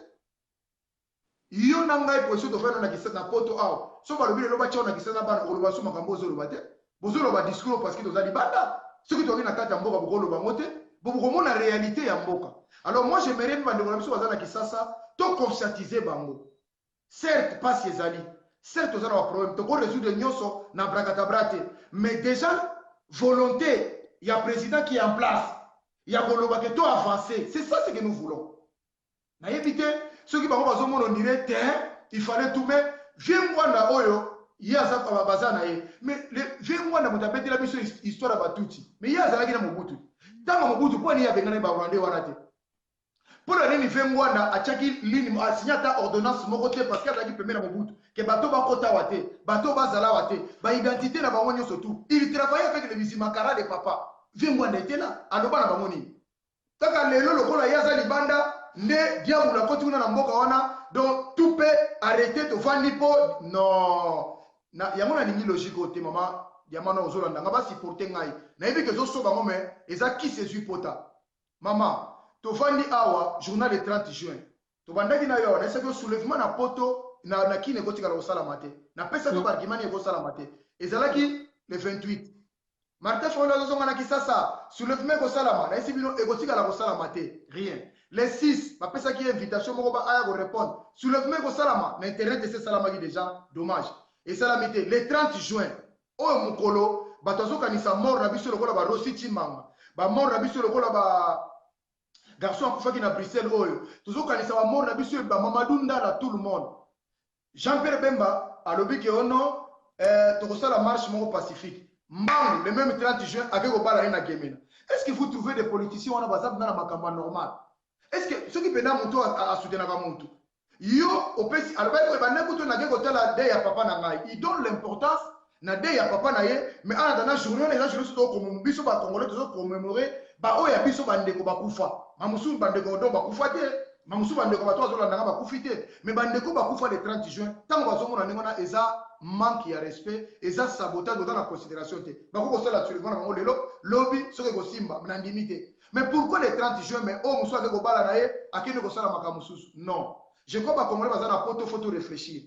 Speaker 3: yo nanga position to fana na kisa na poto aw so balobi le loba na kisa na bana oloba so makambo ozoloba te bozoloba discours parce que tozali banda soki toki na kati ya mboka bokoloba ngote bokomona réalité ya mboka alors moi j'aimerais bande ko na biso bazana kisasa to conscientiser bango certes pas ezali certes tozana ba problème to ko résoudre nyonso na brakatabrate mais déjà volonté ya président qui est en place ya koloba que to avancer c'est ça ce que nous voulons na éviter ceux qui ont mon dirait il fallait tout mais viens moi na oyo yaza pa bazana ye mais viens moi na mutabeti la mission histoire ba tuti mais yaza la kina mobutu tanga mobutu kwa ni ya bengana ba rwandais wana te pour la nini viens moi na achaki ligne a signata ordonnance moko te parce que la qui permet na mobutu que bato ba kota wate bato bazala wate ba identité na bango nyonso tout il travaillait avec les Bizimakara de papa viens moi na était là aloba na bango ni taka lelo lokola yaza libanda ne diable la koti na mboka wana donc tout peut arrêter to vandi po non na yango na lingi logique ote mama diamana ozolanda nga ba supporter ngai na yebi que zo so bango mais eza qui se supporta mama to vandi awa journal le 30 juin to bandaki na yo na esa que soulèvement na poto na kine koti kala osala mate na pesa to argument ni ko sala mate ezalaki le 28 Martin Fayulu azonga na kisasa soulèvement ko sala ma na esi bino egotika la ko sala mate rien. Les 6, ma pesa qui invitation, mon roba a répondre. Soulèvement ko salama, l'internet de ce salama qui déjà dommage. Et salamité, le 30 juin, oh mon colo, batazo kanisa mort na biso lokola ba Rossi Chimanga, ba mort na biso lokola ba garçon akufa ki na Bruxelles oyo. Tozo kanisa ba mort na biso ba Mamadou Ndala tout le monde. Jean-Pierre Bemba a lobi ke ono to la marche mon pacifique. Mbang le même 30 juin avec au bala na Gemena. Est-ce que vous trouvez des politiciens on a bazab na makamba normal? Est-ce que ceux qui pena muto a soutenir la muto yo opesi alors que ba nakuto na ke kotala de ya papa na ngai il donne l'importance na de ya papa na ye mais ana dana journée les gens to comme biso ba congolais to commémorer ba o ya biso bandeko bakufa mamusu bandeko do bakufa te mamusu bandeko bato azolanda ba kufite mais bandeko bakufa le 30 juin tango bazomona ngona eza manque ya respect eza sabotage dans la considération te bako sala absolument na lelo lobby soki ko simba na ndimité. Mais pourquoi le 30 juin, mais oh, monsieur avec Obala nae, à qui ne ko sala makamusus? Non. Je crois pas qu'on va dans la poto, faut tout réfléchir.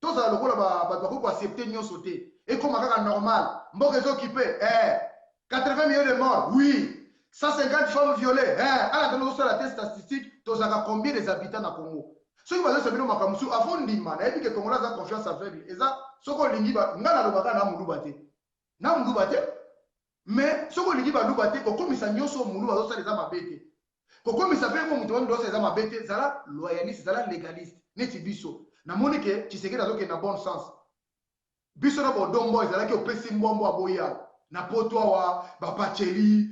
Speaker 3: tozala lokola bato accepter nyonso te ekoma kaka normal mboka ezokipe 80 millions de morts oui 150 femmes violées ala tano tosala test statistique tozalaka combien des habitants na Congo soki bazosala bino makambo mosusu avant ndima nayebi ke Congo aza confiance aveugle eza soki olingi nga nalobaka na muluba te mais soki olingi baluba te kokomisa nyonso mulu bazosala eza mabe te kokomisa mpe mo moto wani dosala eza mabe te ezala loyaliste ezala légaliste neti biso namoni ke Tshisekedi azokende na bon sens biso na bodombo ezalaki opesi mbombo aboya na poto awa bapacheli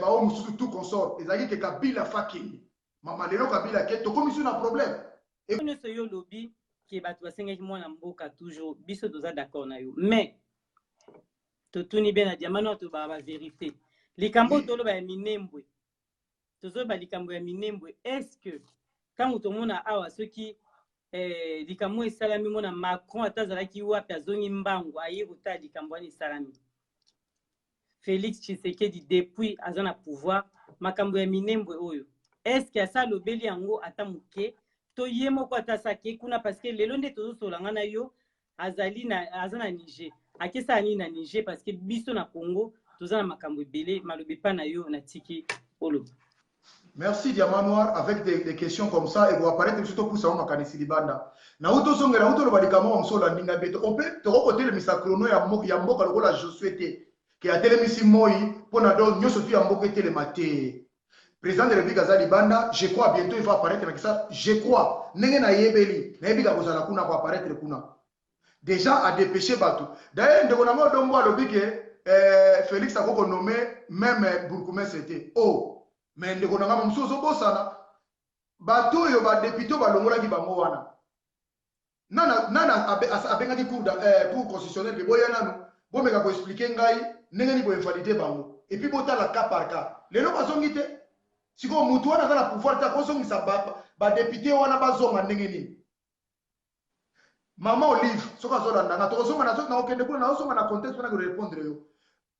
Speaker 3: bao mosusu tout consort ezalaki ke Kabila fakini mama lelo Kabila ke tokomisi na problème
Speaker 2: nyonso yo lobi ke bato basengaki mwana mboka toujours biso toza d'accord na yo mais totuni bien na diamano to ba vérité likambo toloba ya minembwe tozoba likambo ya minembwe est-ce que quand tomona awa soki likambo esalami mona Macron atazalaki wapi azongi mbangu aye kota likambo ani esalami Félix Tshisekedi depuis azana pouvoir makambo ya minembwe oyo est-ce que asa lobeli yango atamuke to yemo ko atasake kuna parce que lelo nde tozosolanga na yo azali na azana Niger akesa ni na Niger parce que biso na Congo tozana makambo ebele malobi pa na yo na tiki olo.
Speaker 3: Merci Diamant Noir avec des questions comme ça et vous apparaître surtout pour ça makanisi libanda na uto songela uto lo balikamo omsola ndinga beto ope to ko tele misa chrono ya mboka lokola Josué te ke atelemisi moi pona do nyoso tu ya mboka tele maté président de la République azali banda je crois bientôt il va apparaître na ça je crois ndenge na yebeli na yebika kozala kuna ko apparaître kuna déjà à dépêcher bateau d'ailleurs ndeko na ngo dombo alobi ke Félix akoko nommé même bourgmestre c'était mais ndeko na nga mosusu bosana bato yo ba député balongola ki bango wana nana abengaki cour constitutionnel ke boya nanu bomeka ko expliquer ngai ndenge ni bo invalidé bango et puis botala cas par cas lelo bazongi te siko mutu wana kana pouvoir ta kozongisa ba député wana bazonga ndenge nini Maman Olive soka zolanda na tozonga na soka na okende kuna na osonga na contexte wana ko répondre yo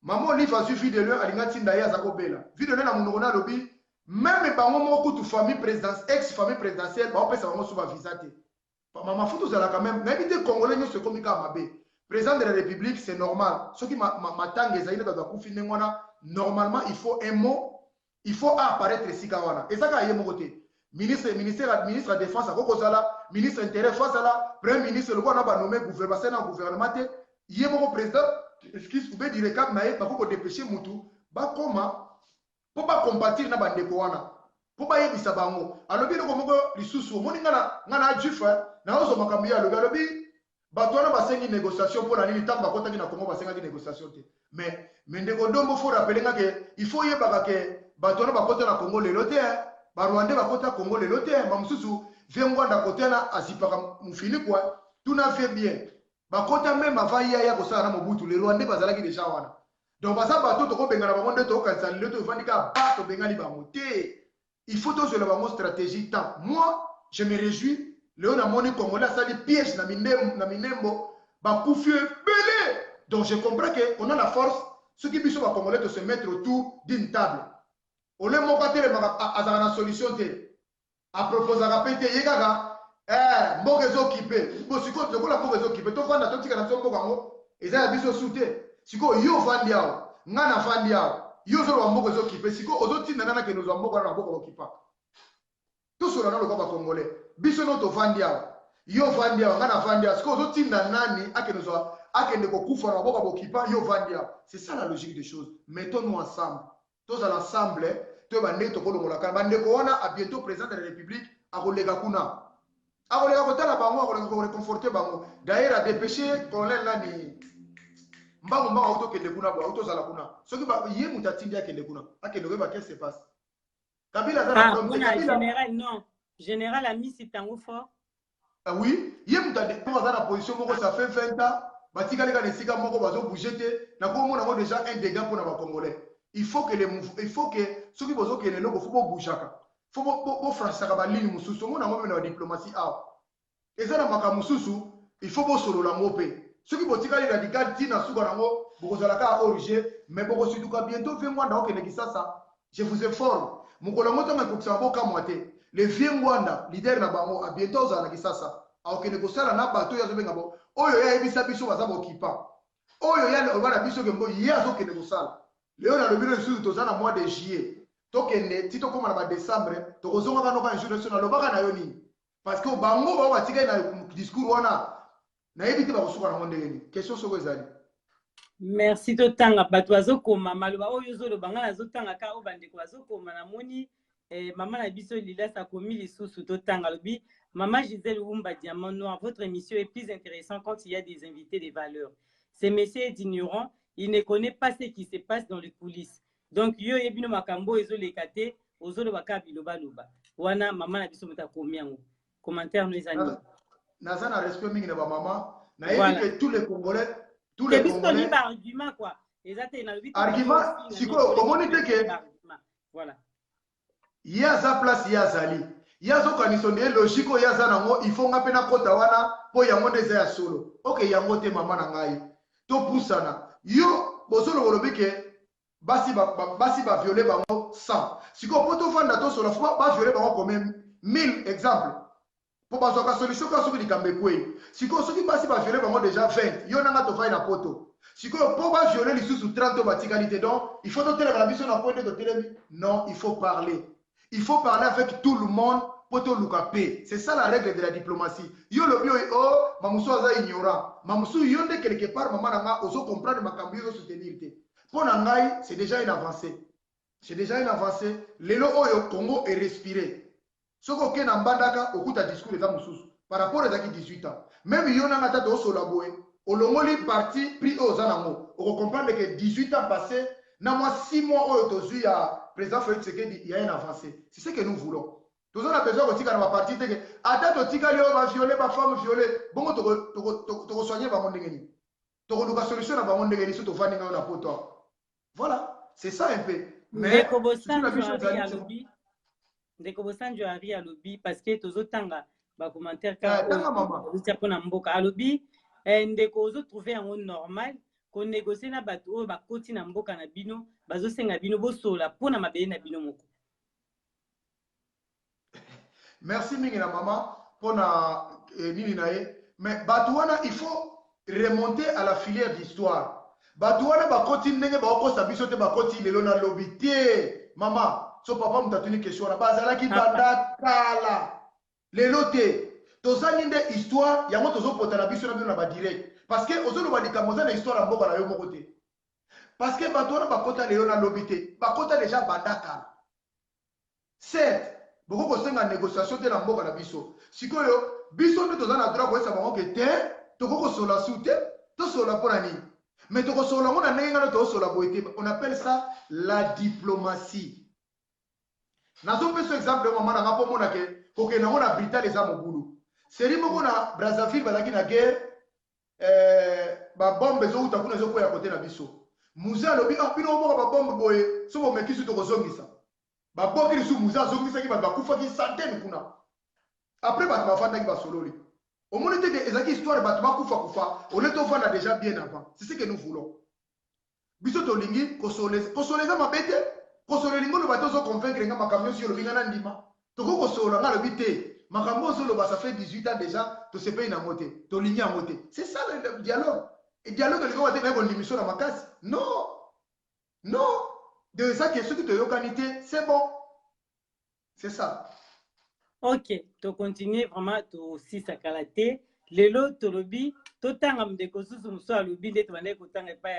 Speaker 3: Maman Olive a suivi de l'heure alinga tinda ya zako bela video na munoko na lobi même bango moko tu famille présidentielle ex famille présidentielle ba opesa bango suba visa te maman photo zala quand même na bité congolais nyo se komika mabe président de la république c'est normal ce qui matanga ezali na ba kufi ngwana normalement il faut un mot il faut apparaître sika wana ezaka ye moko te ministre de défense akoko zala ministre intérieur face à la premier ministre le na ba nommé gouvernement te ye moko président excuse pouvez dire cap na ye bakoko dépêcher mutu ba koma pour pas combattre na bandeko wana pour pas yebisa bango alobi loko moko lisusu omoni ngana jufa na ozo makambo ya alobi bato wana basengi négociation pour la nini tant bakotaki na Congo basengi négociation te mais ndeko dombo faut rappeler que il faut yebaka ke bato wana bakota na Congo lelo te ba Rwanda bakota Congo lelo te ba mususu vengwanda kotana azipaka mufini kwa tuna fait bien bakota même avant ya kosala na Mobutu le Rwanda bazalaki déjà wana donc baza bato to ko bengana bango nde to kanisa le to vandika ba to bengali bango te il faut to sur la bango stratégie temps moi je me réjouis le on a moni congolais sali piège na minembo ba kufi belé donc je comprends que on a la force ceux qui biso ba congolais de se mettre autour d'une table on le moka tele azana na solution te a proposer rapete yekaka mboka ezokipe bosiko de kola mboka ezokipe to vanda to tika na mboka ngo eza ya biso sute siko yo vandi yao ngana vandi yao yo zo wa mboka ezokipe siko ozotinda nana ke nozo mboka na mboka okipa to sura na lo ba congolais biso no to vandi yao yo vandi yao ngana vandi yao siko ozotinda nani ake nozo akende ko kufa na mboka okipa yo vandi yao c'est ça la logique des choses mettons-nous ensemble tous à l'ensemble to bande to ko longola ka bande ko wana a bientôt président de la république a kolega kuna akolega kotala bango akolega ko réconforter bango d'ailleurs a dépêché colonel nani mbango auto kende kuna bo auto zala kuna soki ba ye mutatindi akende kuna akende ko ba qu'est-ce se passe Kabila zala problème
Speaker 2: Kabila général non général a mis c'est tango fort
Speaker 3: ah oui ye mutade ko zala position moko ça fait 20 ans batika leka nesika moko bazo bouger te na ko mona déjà un dégât pour na ba congolais il faut que ceux qui bozo kene loko faut boujaka faut bo francaka ba ligne mususu mona ngombe na diplomatie a ezana maka mususu il faut bo solo la ngope ceux qui botika les radical tina suka nango bokozala ka origine mais boko situka bientôt 20 mois ndako kene kisasa je vous informe mukolo moto ma kokisa boka moite le vieux Rwanda leader na bango a bientôt za na kisasa akokende kosala na bato oyo azobenga bo oyo ya yebisa biso baza bokipa oyo ya obana biso ke mbo ye azokende kosala leo nalobi lisusu toza na mois de juillet tokende ti tokóma na badécembre tokozongaka noka injour so nalobaka na yo nini parce que bango bao batikali na discours wana nayebi te bakosuka nango ndenge nini question soko ezali.
Speaker 2: Merci totanga bato bazokoma maloba oyo ozoloba nga nazotanga ka oyo bandeko bazokoma namoni mama na biso Lila Sakomi lisusu totanga lobi Maman Gisèle Oumba Diamant Noir, votre émission est plus intéressante quand il y a des invités de valeur. Ces messieurs est ignorant, il ne connaît pas ce qui se passe dans les coulisses. Donc yo ebino makambo ezo lekate ozolo baka biloba loba. Wana mama na biso mutakomi yango. Commentaire nous ezani.
Speaker 3: Naza na respect mingi na ba mama, na yebi que tous les Congolais
Speaker 2: argument quoi.
Speaker 3: Argument, siko omoni te ke
Speaker 2: voilà.
Speaker 3: Yaza place yazali. Yazo kanisonde logique yaza nango il faut ngapena kota wana po yango ndeza ya solo. OK yango te mama na ngai. To pusana. Yo bosolo bolobike basi ba violer bango 100. Siko poto fanda to solo faut ba violer bango quand même 1000 exemples. Pour bazo ka solution ka soki likambe kwei. Siko soki basi ba violer bango déjà 20. Yo nanga to fai na poto. Siko pour ba violer les sous 30 batikalité donc il faut noter la mission na point de télé. Non, il faut parler. Il faut parler avec tout le monde pour te louper. C'est ça la règle de la diplomatie. Yo le bio oh mamuso aza ignorant. Mamuso yonde quelque part maman nanga ozo comprendre makambi ozo soutenir te. Pour nangai c'est déjà une avancée. C'est déjà une avancée. Lelo oyo Congo est respiré. Soko ke na mbandaka okuta discours eza mususu par rapport à 18 ans. Même yo nanga tata oso laboé. Olongoli parti prix oza nango. On comprendre que 18 ans passés na moi 6 mois oyo tozu ya président Félix Tshisekedi, il y a une avancée. C'est ce que nous voulons. Nous avons besoin de ma partie. Attends, tu vas violer, ma femme violer. Bon, tu soigner ma monde. Tu vas une solution à ma monde. Voilà, c'est ça un peu.
Speaker 2: Mais Ndekobosanjo ari à lobby parce que tous autant ba commentaire ka mboka à lobby ndeko trouver un normal qu'on négocie na bato ba koti na mboka na bino bazo senga bino bosola pona mabeye na bino moko.
Speaker 3: Merci mingi na maman pona nini nae mais bato wana il faut remonter à la filière d'histoire. Bato wana ba koti ndenge ba ko sabiso te ba koti lelo na lobité maman so papa mutatuni question na bazala ki banda kala lelo te tozali nde histoire yango tozo pota na biso na bino na ba direct. Parce que ozolo badika moza na histoire mboka na yo moko te. Parce que bato wana bakota lelo na lobité, bakota déjà bandaka. Certes, beaucoup ko senga négociation te na mboka na biso. Sikoyo, biso nde toza na droit ko esa bango ke te, toko sola soute, to sola pona ni. Mais toko sola ngona nenga to sola boité. On appelle ça la diplomatie. Nazo peso exemple mama na ngapo mona ke ko ke na ngona Britannia eza mobulu. Seri moko na Brazzaville balaki na guerre ba bombe zo uta kuna zo ko ya côté na biso muza lobi ah bino moko ba bombe boye so bo mekisu to kozongisa ba boki su muza zongisa ki ba kufa ki centaine kuna après ba bafanda ki ba sololi au moins que ezaki histoire ba kufa on est vanda déjà bien avant c'est ce que nous voulons biso to lingi kosoleza mabete kosolelingo lo bato zo convaincre nga makamyo si lo binga na ndima to ko kosola nga lo bité. Makambo solo ça fait 18 ans déjà, tu sais pas une moté, tu lignes à moté. C'est ça le dialogue. Et dialogue les gars va te émission dans ma casse. Non. Non. De ça que ce que tu as qualité, c'est bon. C'est ça.
Speaker 2: OK, tu continues vraiment tu aussi ça qualité. Lelo to lobby, to tangam de kosusu muso a lobby de twane ko tanga pa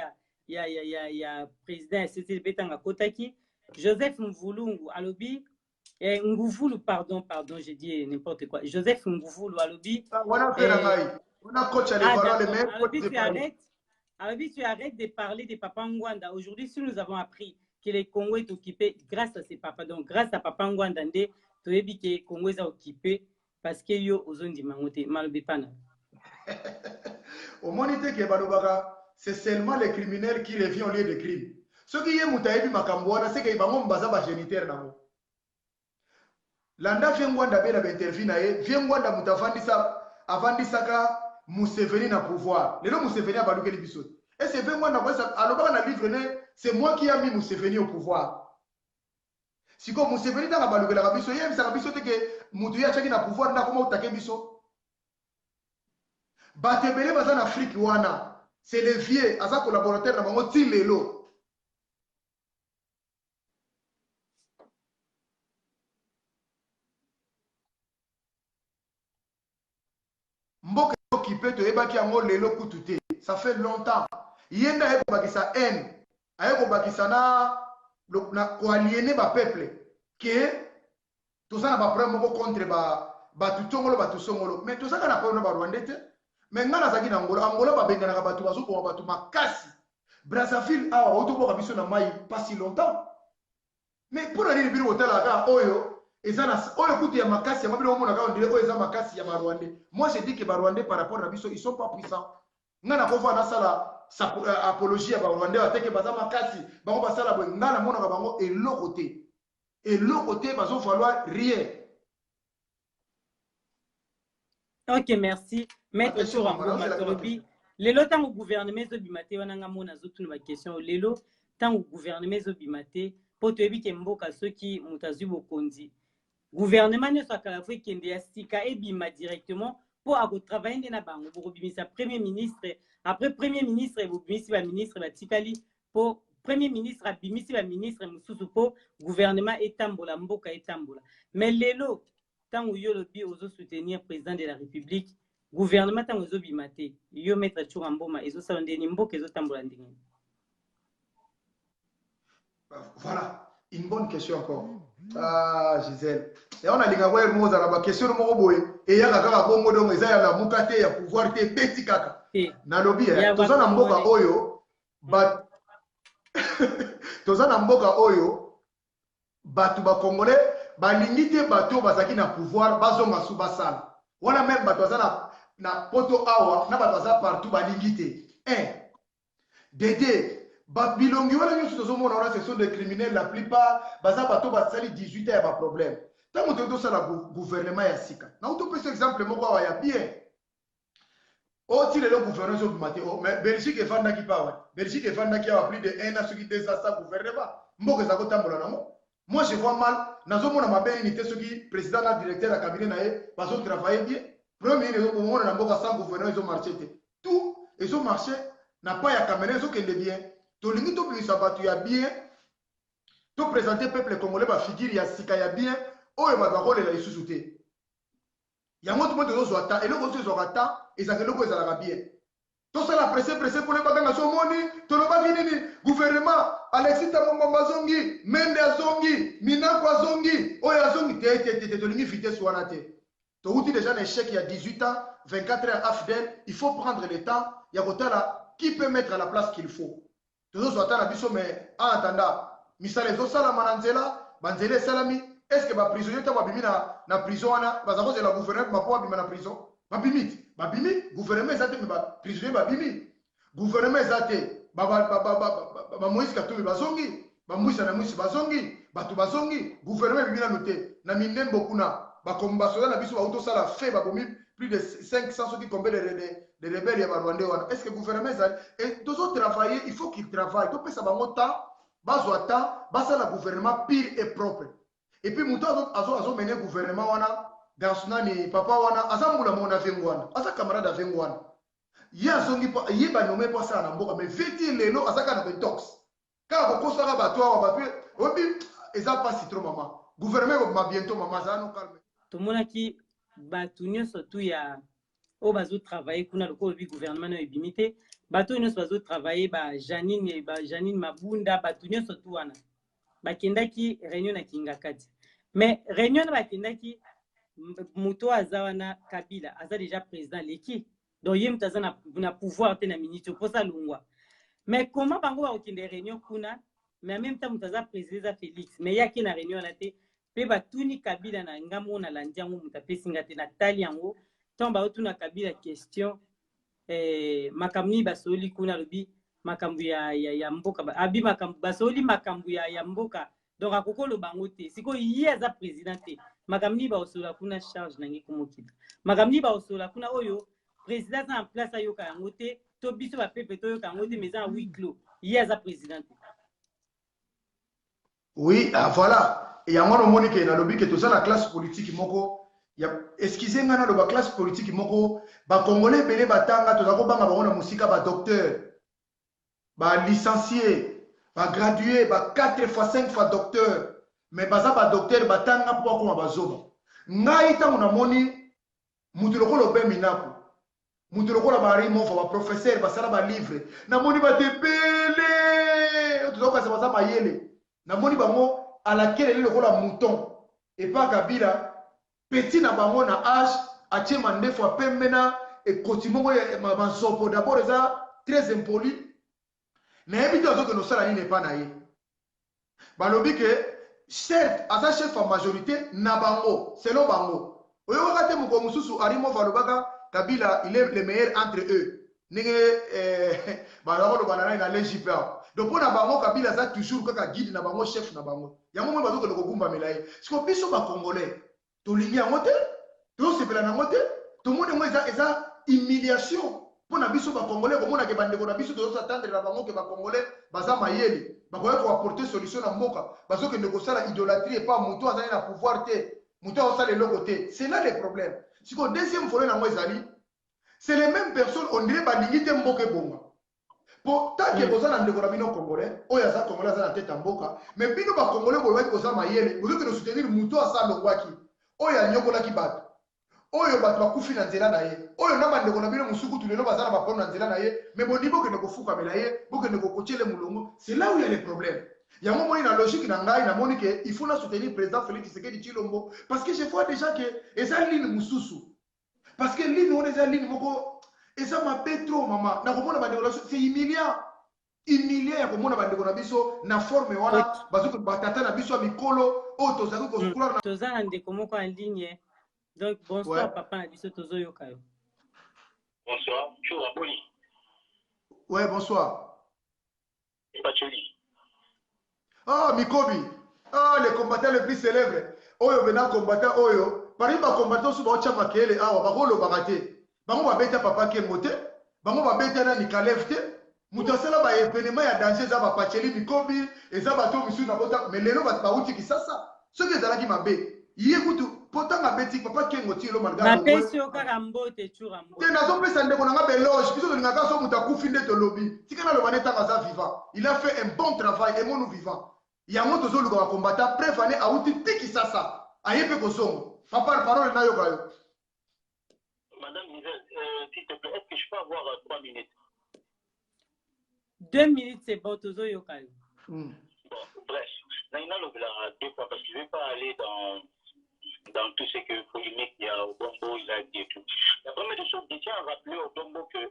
Speaker 2: ya président CCB tanga kotaki. Joseph Mvulungu a lobby Ngouvulu, pardon, j'ai dit n'importe quoi. Joseph Ngouvulu, Alobi.
Speaker 3: On a coach à
Speaker 2: Alobi, tu arrêtes de parler de Papa Ngwanda. Aujourd'hui, si nous avons appris que le Congo est occupé grâce à ses papas, donc grâce à Papa Ngwanda, tu as dit que le Congo est occupé parce que yo ozon di mangote malobi pana.
Speaker 3: Au monité que balobaka, c'est seulement les criminels qui reviennent au lieu de crime. Ceux qui y ont mutaebi makambouana, c'est que bango mbaza ba géniteur nango. Landa Viengwanda bela interview na ye, Viengwanda avandisaka Museveni na pouvoir. Lelo Museveni a baluke biso. Et c'est Viengwanda kwa alobaka na livre ne, c'est moi qui a mis Museveni au pouvoir. Siko Museveni dans la baluke la biso, yem sa biso te ke mutu ya chaki na pouvoir na koma utake biso. batebele baza na Afrique wana c'est le vieux aza collaborateur na bango ti lelo mboka occupé toyebaki yango lelo kutu te ça fait longtemps yenda aye kobakisa haine aye kobakisa na koaliene bapeuple ke toza na baproblème moko contre batu tongolo batu songolo mais tozaka na problème na barwandais te mais nga nazalaki na angola babenganaka bato bazoboma bato makasi Brazzaville awa otoboka biso na mai pas si longtemps mais mpona nini bino kotalaka oyo eza na oyo kutu ya makasi yango bino omonaka ondire oyo eza makasi ya barwandais moi je dis que barwandais par rapport na biso ils sont pas puissants nga nakova nasala apologie ya barwandais bateke baza makasi bango basala boye nga namonaka bango eloko te bazovaloir rien.
Speaker 2: Ok, merci. Maître Chourambo Matolobi. Lelo tant au gouvernement zobimate wananga mona zotu na question lelo tant au gouvernement zobimate po to ebi kemboka soki mutazu bokonzi. Gouvernement ne soit kala fwe kende ya sika ebima directement pour ako travailler na bango pour bimisa premier ministre après premier ministre bimisi ba ministre batikali pour premier ministre abimisi ba ministre mususu po gouvernement etambola mboka etambola. Mais lelo tant où yo lobi ozo soutenir président de la République gouvernement tant ozo bimate yo Maître Chourambo ma ezo salonde ni mboka ezo tambola ndenge.
Speaker 3: Voilà, une bonne question encore. Ah Gisèle. Et on a linga kwa moza na ba question moko boye et ya kaka bongo donc eza ya la mukate ya pouvoir te beti kaka. Na lobi toza na mboka oyo but toza na mboka oyo batu ba congolais balingi te bato bazaki na pouvoir bazonga su basala wana même bato baza na poto awa na bato baza partout balingi te dede bilongi wana nyonso tozomona wana ce sont des criminels la plupart baza bato basali 18 ans ya baproblème ntango toyo tosala gouvernement ya sika na utopesa exemple moko awa ya bien oti lelo gouvernement ezobima te mais Belgique efandaki pawa Belgique efandaki awa plus de 1 an soki 2 ans sa gouvernement mboka eza kotambola nango. Moi, je vois mal. Dans un monde unité, ceux qui président la directeur de la cabinet, ils ont travaillé bien. Premier ministre, ils ont sans gouvernement, ils ont marché. Tout, ils ont marché. N'a pas ya caméra, ils ont qu'elle bien. Tout le monde qui s'abattu ya bien. Tout présenter peuple congolais, ba figure ya sika ya bien. Oh, il va rôle la sous-souté. Il y a un autre monde qui ont attend. Et le monde qui ont attend, ils ont le monde qui bien. Tout ça la pressé pour les bagans à son moni. Tout le monde qui gouvernement. Alexis Tamomba Zongi, Mende Zongi, Minako Zongi, Oya Zongi, tu vitesse wana te. Tu as déjà un échec il y a 18 ans, 24 heures AFDEL, il faut prendre le temps, il y a là qui peut mettre à la place qu'il faut. Tu dois attendre la biso mais en attendant, misale zo sala mananzela, banzele salami, est-ce que ba prisonnier ta babimi na prison wana, bazako de la gouvernement ba po babima na prison? Babimi, gouvernement ezate mais ba prisonnier babimi. Gouvernement ezate ba Moïse Katumbi bazongi ba Moïse na Moïse bazongi batu bazongi gouvernement bibina noté na minembo kuna ba kombasola na biso ba auto sala fait ba bomi plus de 500 qui combien de rebelles ya Rwandais wana. Est-ce que gouvernement ça et tous autres travailler il faut qu'ils travaillent to pesa ba ngota bazo ata basa la gouvernement pire et propre et puis muto azo mener gouvernement wana dans nani papa wana azamula mona vengwana asa camarade avengwana. Yazongi pa yeba nommé pas ça na mboka mais veti lelo azaka na detox ka ko kosaka bato wa bato obi eza pas si trop maman gouvernement va bientôt maman ça no calme
Speaker 2: to mona ki bato nyonso tu ya o bazo travailler kuna loko bi gouvernement no ebimité bato nyonso bazo travailler ba Janine Mabunda bato nyonso tu wana bakendaki réunion na Kingakati mais réunion na bakendaki muto azawana Kabila aza déjà président leki. Donc, il y a un pouvoir de la ministre pour ça. Mais comment on va des réunions kuna, mais en même temps, on a président Félix. Mais il y a une réunion à la tête. Puis, tout ni Kabila na ngamo na landiango mutape singate na taliango. Tant ba tout na Kabila question. Makamni basoli kuna lobi makambu ya mboka. Abi makambu basoli makambu ya mboka. Donc, à koko lo bangote. Siko il y a za présidenté. Makamni ba osola kuna charge nangi kumokita. Makamni ba osola kuna oyo. Président en place à yoka ngote to biso ba pepe to yoka ngote mais en huis clos hier za président.
Speaker 3: Oui, voilà. Et à moi, on monique na lobby que tout ça la classe politique moko excusez-moi dans la classe politique moko ba congolais belé batanga to zako banga ba musika ba docteur ba licencié ba gradué ba 4 fois 5 fois docteur mais baza ba docteur batanga po ko bazoba ngai tango na moni mutu lokolo be minaku mutu lokola ba rimo fa ba professeur ba sala ba livre na moni ba tepele to zoka sa ba yele na moni bango à laquelle il lokola mouton et pas Kabila petit na bango na âge a tchema nde fois pembena et kotimongo ma sopo d'abord ça très impoli na ebito azoke no sala nini pas na ye balobi que certes asa chef en majorité na bango selon bango oyo kate muko mususu arimo valobaka Kabila il est le meilleur entre eux ninge baloko banana na l'Égypte donc pour na bango Kabila ça toujours kaka guide na bango chef na bango yango mo bazoko ko bumba melaye siko biso ba congolais to lingi yango te to sepela nango te to mone mo eza humiliation pour na biso ba congolais ko mona ke bandeko na biso to s'attendre na bango ke ba congolais baza mayele ba ko apporter solution na mboka bazoko ndeko sala idolâtrie et pas muto azali na pouvoir te muto osala le côté c'est là le problème siko deuxième volet nango ezali c'est les mêmes personnes on dirait balingi te mboka bonga pour tant que vous avez un bino congolais, ou ya za congolais za na tête mboka, mais bino ba congolais bolwa ko za mayele, vous devez soutenir muto asa longwaki. O ya nyokola ki bato. Oyo bato bakufi na nzela na ye. Oyo na bande ko na bino musuku tulelo bazana ba pona nzela na ye, mais bonibo ke ne ko fuka mela ye, bo ke ne ko kochele mulongo. C'est là où il y a les problèmes. Il y a un moment na logique na ngai na moni que il faut na soutenir président Félix Tshisekedi Tshilombo parce que je vois déjà que eza ligne mususu. Parce que ligne on eza ligne moko et ça m'appelle trop maman na komona bandeko c'est humiliant ya komona bandeko na biso na forme wana bazuko batata na biso mikolo o tozaki ko sukula na
Speaker 2: tozana ndeko moko en ligne donc bonsoir ouais. Papa na biso tozoyoka yo
Speaker 5: bonsoir toujours aboli
Speaker 3: ouais bonsoir
Speaker 5: Bacheli
Speaker 3: ah Mikobi ah le combattant le plus célèbre oyo bena combattant oyo pari ba combattant su ba chama kele awa bakolo bakate bango babeta papa kengo te bango babeta na Nikalev te mutu asala ba événement ya danger za ba Pacheli Mikobi eza bato misu na bota mais lelo ba uti kisasa soki ezalaki mabe ye kutu potanga beti papa kengo ti lo malga
Speaker 2: ba pesio kaka mbote chura mbote
Speaker 3: te nazo pesa ndeko nanga beloge biso tolingaka so mutu akufi nde tolobi tika na loba neta kaza vivant il a fait un bon travail et mon vivant yango tozoluka ba combattant bref ane auti tiki sasa ayepe kosongo papa parole na yo kayo.
Speaker 5: Madame Gisèle, s'il te plaît, est-ce que je peux avoir 3 minutes?
Speaker 2: 2 minutes, c'est bon, Tozo Yokai.
Speaker 5: Bon, bref, Naina Lobela, 2 fois, parce que je ne vais pas aller dans tout ce que polémique il y a au Dombo, il a dit et tout. La première des choses, je tiens à rappeler au Dombo que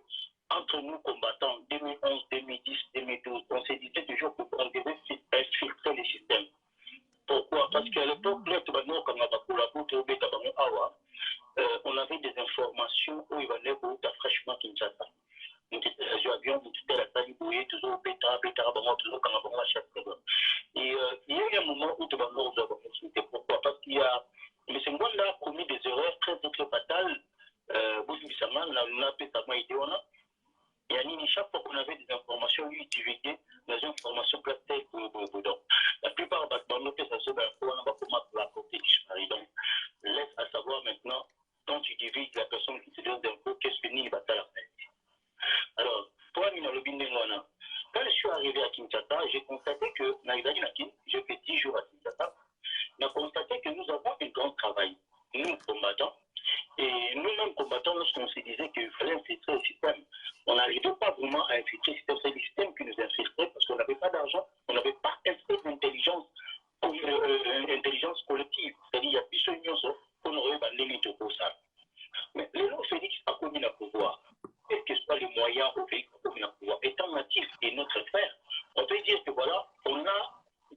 Speaker 5: entre nous combattants 2011, 2010, 2012, on se disait toujours qu'on devait infiltrer les systèmes. Pourquoi? Parce qu'à l'époque, on avait des informations où il va aller au fraîchement Kinshasa. Donc, les avions, tout la Taliboué, toujours Béta, toujours Kanabama, chaque fois. Et il y a eu un moment où tu vas nous expliquer pourquoi. Parce qu'il y a, M. Ngwanda a commis des erreurs très fatales. Boussissaman, la Pétama et Déona. Et à Nini, chaque fois qu'on avait des informations, lui, il divulguait des informations classées dedans. La plupart de nos ça se fait pour la côté disparaît. Donc, laisse à savoir maintenant, quand tu divulgues la personne qui te donne d'infos, qu'est-ce que Nini va faire? Alors, toi, Nina Lobindengwana, quand je suis arrivé à Kinshasa, j'ai constaté que, j'ai fait 10 jours à Kinshasa, on a constaté que nous avons un grand travail. Nous, combattants, et nous-mêmes combattants, lorsqu'on se disait qu'il fallait infiltrer le système, on n'arrivait pas vraiment à infiltrer le système. C'est le système qui nous infiltrait parce qu'on n'avait pas d'argent, on n'avait pas assez d'intelligence, intelligence collective. C'est-à-dire, il y a plus de union qu'on aurait eu des limites pour ça. Mais le nom Félix a commis le pouvoir. Quels que soient les moyens au Félix a commis le pouvoir. Étant natif et notre frère, on peut dire que voilà, on n'a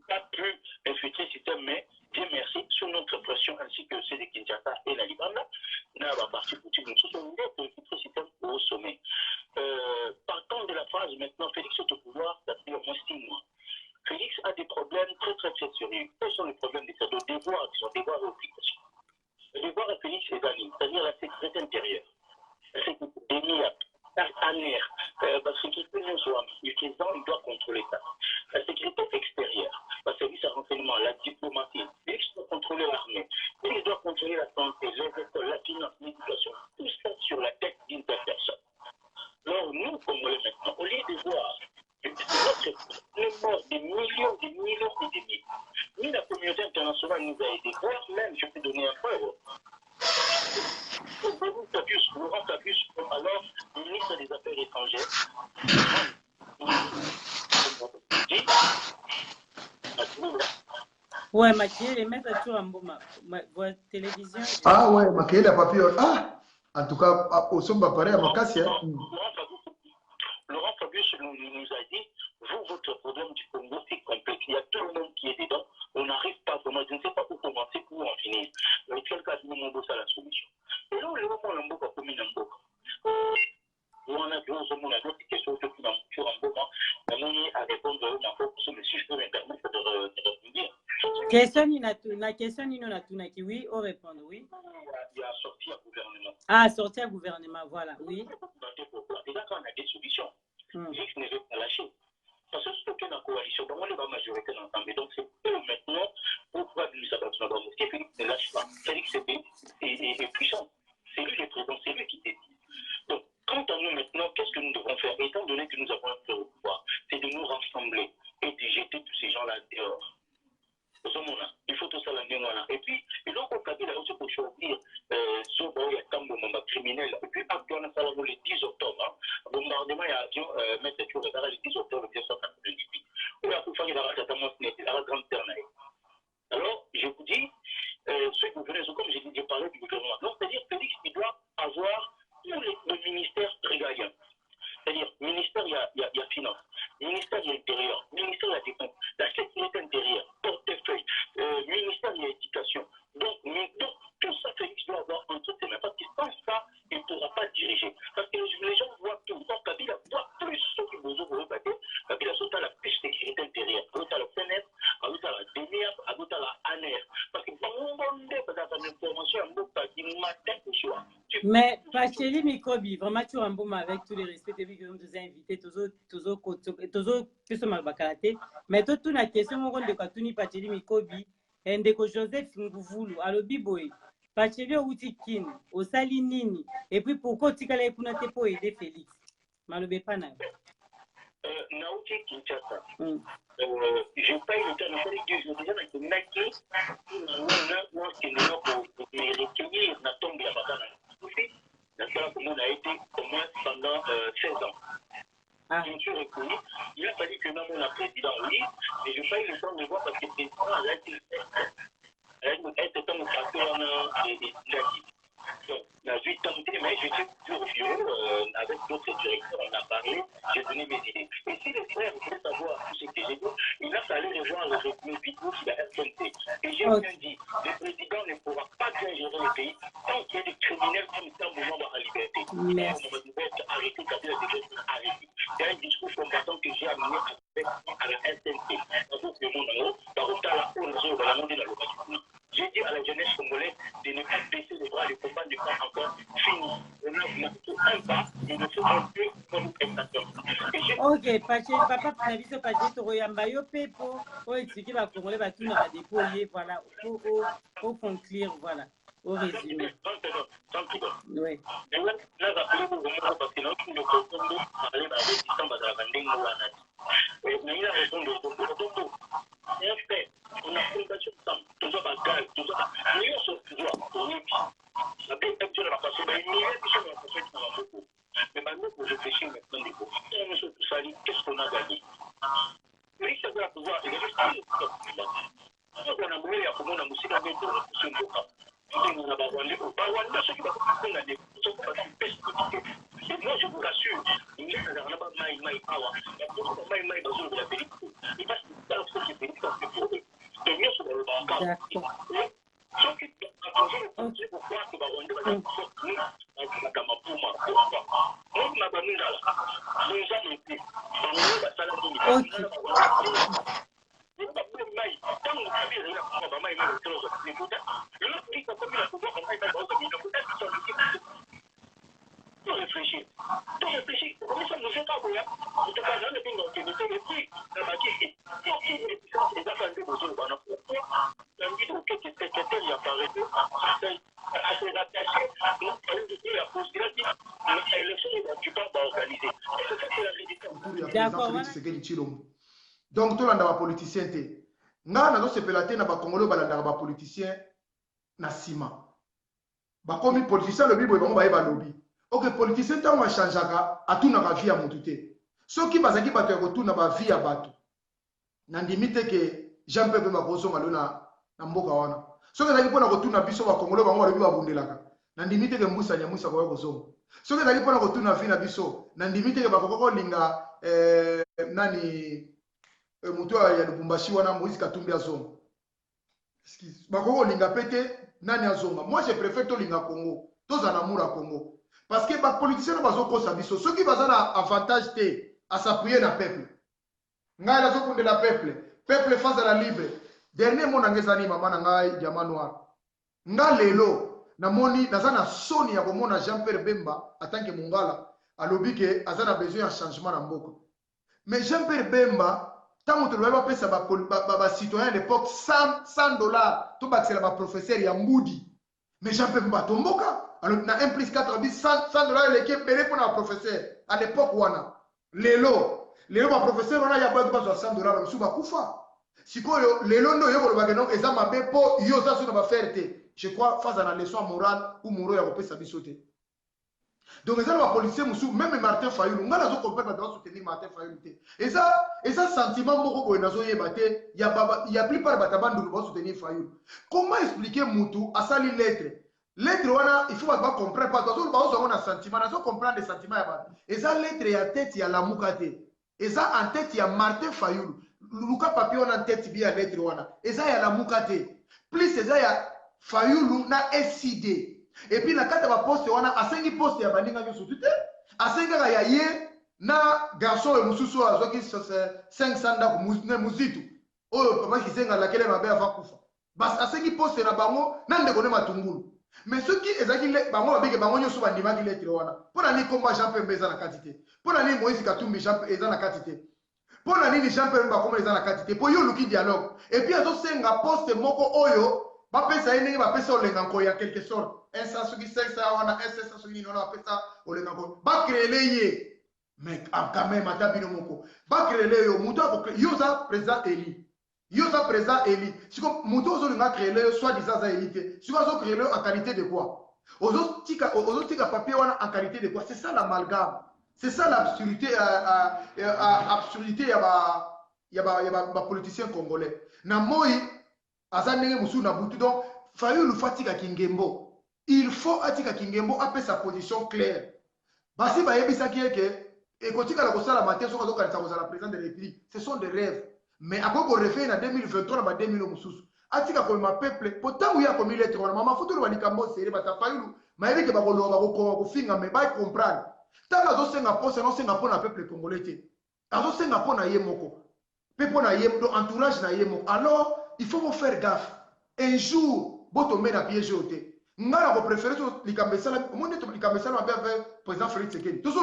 Speaker 5: pas pu infiltrer le système, mais Dieu merci, sous notre pression ainsi que ceux de Kinshasa et la Libanda, nous avons parti pour tout le monde pour infiltrer le système au sommet. Partant de la phase maintenant, Félix est au pouvoir, ça fait au moins 6 mois. Félix a des problèmes très sérieux. Quels sont les problèmes de devoir, qui sont devoirs et obligations? Le devoir de Félix est gagné, c'est-à-dire la sécurité intérieure. La sécurité déniable, parce que le président, il doit contrôler ça. la sécurité extérieure, le service à renseignement, la diplomatie. Félix doit contrôler l'armée. Félix doit contrôler la santé, les écoles, la finance, l'éducation. Tout ça sur la tête d'une seule personne. Alors nous, Congolais maintenant, au lieu de voir notre mort des millions et des milliers, ni la communauté internationale nous a aidés, voire même, je peux donner un preuve. Laurent Fabius, alors ministre des Affaires étrangères,
Speaker 2: ouais, Mathieu, les mettre toujours en beau ma télévision.
Speaker 3: Ah ouais, Makéle a papier. Ah, en tout cas, au sommet pareil à Makassia.
Speaker 5: Laurent Fabius nous a dit, vous, votre problème du Congo, c'est complexe. Il y a tout le monde qui est dedans. On n'arrive pas vraiment, je ne sais pas où commencer, pour en finir. Mais quel cas, nous avons la solution. Et là, le moment où on a beaucoup commis un peu. On a vu au monde, notre question de plus en moment, on a répondre à mais si je peux me permettre de répondre.
Speaker 2: Question qui oui, on répond oui.
Speaker 5: Il y a sorti à gouvernement.
Speaker 2: Ah, sorti à gouvernement, voilà, oui.
Speaker 5: Déjà, quand on a des solutions, Félix ne veut pas lâcher. Parce que c'est aucune coalition, on est la majorité ensemble. Donc, c'est eux maintenant, pour pouvoir nous abattre dans la mosquée, Félix ne lâche pas. Félix est puissant. C'est lui le président, c'est lui qui décide. Donc, quant à nous maintenant, qu'est-ce que nous devons faire? Étant donné que nous avons un peu au pouvoir, c'est de nous rassembler et de jeter tous ces gens-là dehors. Il faut tout ça la mémoire. Et puis, il faut qu'on a aussi pour choisir ce criminel. Et puis, actuellement, le 10 octobre, bombardement et avion, mettre sur le 10 octobre 1998. On a tout fait dans la grande ternaille. Alors, je vous dis, ceux que vous venez, comme j'ai dit, je parlais du gouvernement. Donc, c'est-à-dire que Félix, il doit avoir tous les ministères régaliens. C'est-à-dire, ministère, il y a finance, ministère, il y a intérieur, ministère, il y a défense, la sécurité intérieure, portefeuille, ministère, il y a éducation. Donc, tout ça, Félix doit avoir en toutes ses mains. Parce qu'il pense ça, il ne pourra pas diriger. Parce que les gens voient tout. Donc, Kabila voit plus ce que vous avez battu. Kabila saute à la plus sécurité intérieure. Saute à la FNF, saute à la DNR, saute à la ANR. Parce que
Speaker 2: mais Pacheli Mikobi, vraiment tu es en bon avec tous les respects que nous avons invités, toujours plus mal bakalate. Mais toute la question, mon rôle de Katuni Pacheli Mikobi, et de Joseph Ngouvoulou, à l'Obiboy, Pacheli Outikin, au Salinini, et puis pourquoi tu as pour pour aider Félix? Malobé Pana.
Speaker 5: Naouti Kinshasa. Je paye le temps, je déjà dans le Naki, pour recueillir la tombe de la bataille. On a été au moins pendant 16 ans. Je suis reconnu. Il a fallu que nous avons un président, oui, mais je paye le temps de voir parce que le président a été un facteur donc, la vie tentée, mais je suis toujours vieux, avec d'autres directeurs, on a parlé, j'ai donné mes idées. Et si les frères veulent savoir tout ce que j'ai dit, il a fallu rejoindre le vidéo de la RTNT. Et j'ai bien dit, le président ne pourra pas bien gérer le pays tant qu'il y a des criminels comme ça au moment de la liberté.
Speaker 2: Merci.
Speaker 5: Au moment de arrêter, arrêter. C'est un discours combattant que j'ai amené à la RTNT. Dans le monde en haut, par contre, à la haut, dans la monde de la localité. J'ai dit à la jeunesse congolaise de ne pas baisser les bras, le combat n'est pas encore fini. On a tout un pas, mais il faut un peu comme exactement.
Speaker 2: Ok, papa, Nabiso Paché, Toroyamba, Yopé, pour expliquer à Congolais, tout n'a pas déployé, voilà, pour conclure, voilà, au résumé. Oui.
Speaker 5: Là, parce que notre Congo parlait avec mais il a raison de Congo. C'est un fait. On a fondation de toujours bagarre, toujours mais on se doit, on est bien. La paix est de la façon, mais il y a des choses dans la façon qui sont beaucoup. Mais maintenant, pour réfléchir maintenant, des choses, on se tout ça, qu'est-ce qu'on a gagné? Mais ça doit pouvoir, il y a des choses. On a brûlé à comment on a moussé dans les tours, sur le cas. On a barwandé, ceux qui vont des choses qui sont peste. Et moi, je vous rassure, il y a un arbre maï awa. La chose maï dans la vérité, il va se faire ce qui est vérité dans le pays. C'est mieux sur le banc. Ceux qui ont dit pourquoi que Barwandé va être sorti dans ma pouma. Pourquoi? Moi, ma famille là, nous avons été. Nous va salaire. Réfléchir. Comment ça ne fait pas pour là? On te parle de
Speaker 3: président Félix Tshisekedi Tshilombo. Donc tout le monde politicien té. Nga na se pelaté na ba Congolais balanda ba politicien na sima. Ba komi politicien le bibo bango ba yeba lobby. OK politicien tant wa changeaka atuna ka vie ya mutu té. Soki bazaki bato ya kotuna ba vie ya bato. Na ndimite ke Jean-Pierre Bemba Kozonga lona na mboka wana. Soki ezali mpona kotuna biso ba Congolais bango balobi babundelaka. Na ndimite ke mbusa nyamusa kwa kozonga. Soki ezali mpona kotuna vie na biso na ndimite ke bakoko linga nani mutu ya Lubumbashi wana Moïse Katumbi azonga. Bakoko linga pete nani azonga. Moi je préfère to linga Congo. Toza na mura Congo. Parce que ba politiciens bazo kosa biso. Soki bazana avantage te à s'appuyer na peuple. Ngai nazo kunde la peuple. Peuple face à la libre. Dernier mot nangezani mama na ngai Diamant Noir. Nga lelo na moni nazana soni ya komona Jean-Pierre Bemba en tant que mongala alobi ke azana besoin de changement na mboka. Mais Jean-Pierre Bemba tant que le pesa ba citoyen à l'époque $100 to baxela ba professeur ya Mbudi. Mais Jean-Pierre Bemba tomboka alors na 1 plus 4 bi $100 l'équipe belé pour un professeur à l'époque wana. Lelo ba professeur wana ya ba $100 msuba kufa. Sikoyo lelo ndo yoko lobake non eza mabe po yo za so na ba fierté. Je crois face à la leçon morale ou moro ya kopesa bisote. Donc les gens policiers musu même Martin Fayulu ngala zo comprendre ba soutenir Martin Fayulu te. Et ça sentiment moko boy nazo yeba te ya plupart batabandu ba soutenir Fayulu. Comment expliquer mutu asali lettre wana il faut pas comprendre pas parce que ba zo na sentiment nazo comprendre les sentiments ya ba. Et ça lettre ya tête ya la mukate. Et ça en tête ya Martin Fayulu. Luka papier wana en tête bien lettre wana. Et ça ya la mukate. Plus ça ya Fayulu na SID. Et puis la carte va poste wana asengi poste ya baninga nyo sutute. Asenga ya ye na garçon et mususu azoki 500 da muzitu. Oyo papa kisenga la kele mabe ava kufa. Bas asengi poste na bango na ndeko ne matungulu. Mais ceux qui ezaki bango babike bango nyo so bandima ki lettre wana. Pona ni komba Jean-Pierre Mbeza na quantité. Pona ni Moïse Katumbi Jean-Pierre eza na quantité. Pona ni Jean-Pierre Mbeza komba eza na quantité. Po yo luki dialogue. Et puis azo senga poste moko oyo bapesa yene bapesa olenga ko ya quelque sorte. Un sens qui sait ça wana un sens qui non bapesa olenga ko. Ba créer ye. Mais quand même atabino moko. Ba créer yo muto ko yo za président Eli. Yo za président Eli. Siko muto zo nga créer le soit disant za élité. Siko zo créer le en qualité de quoi? Ozo tika papier wana en qualité de quoi? C'est ça l'amalgame. C'est ça l'absurdité absurdité ya ba politicien congolais. Na moi azanenge musu na butu donc Fayulu fatika kingembo. Il faut atika kingembo apé sa position claire. Basi ba yebisa kieke et kotika la kosala matin so ko kanisa ko la président de la République. Ce sont des rêves. Mais après qu'on refait en 2023 na 2000 mususu. Atika ko ma peuple pourtant oui a comme lettre wana mama futu ba likambo sere ba ta Fayulu. Ma yebike ba ko loba ko finga mais ba comprendre. Tant azo senga poste non senga pona peuple congolais te. Azo senga pona ye moko. Pe pona ye do entourage na ye moko. Alors il faut vous faire gaffe. Un jour, vous tombez dans le piège. Vous préférez les Kambessala. Vous ne pouvez pas faire avec président Félix Tshisekedi. Tout ça,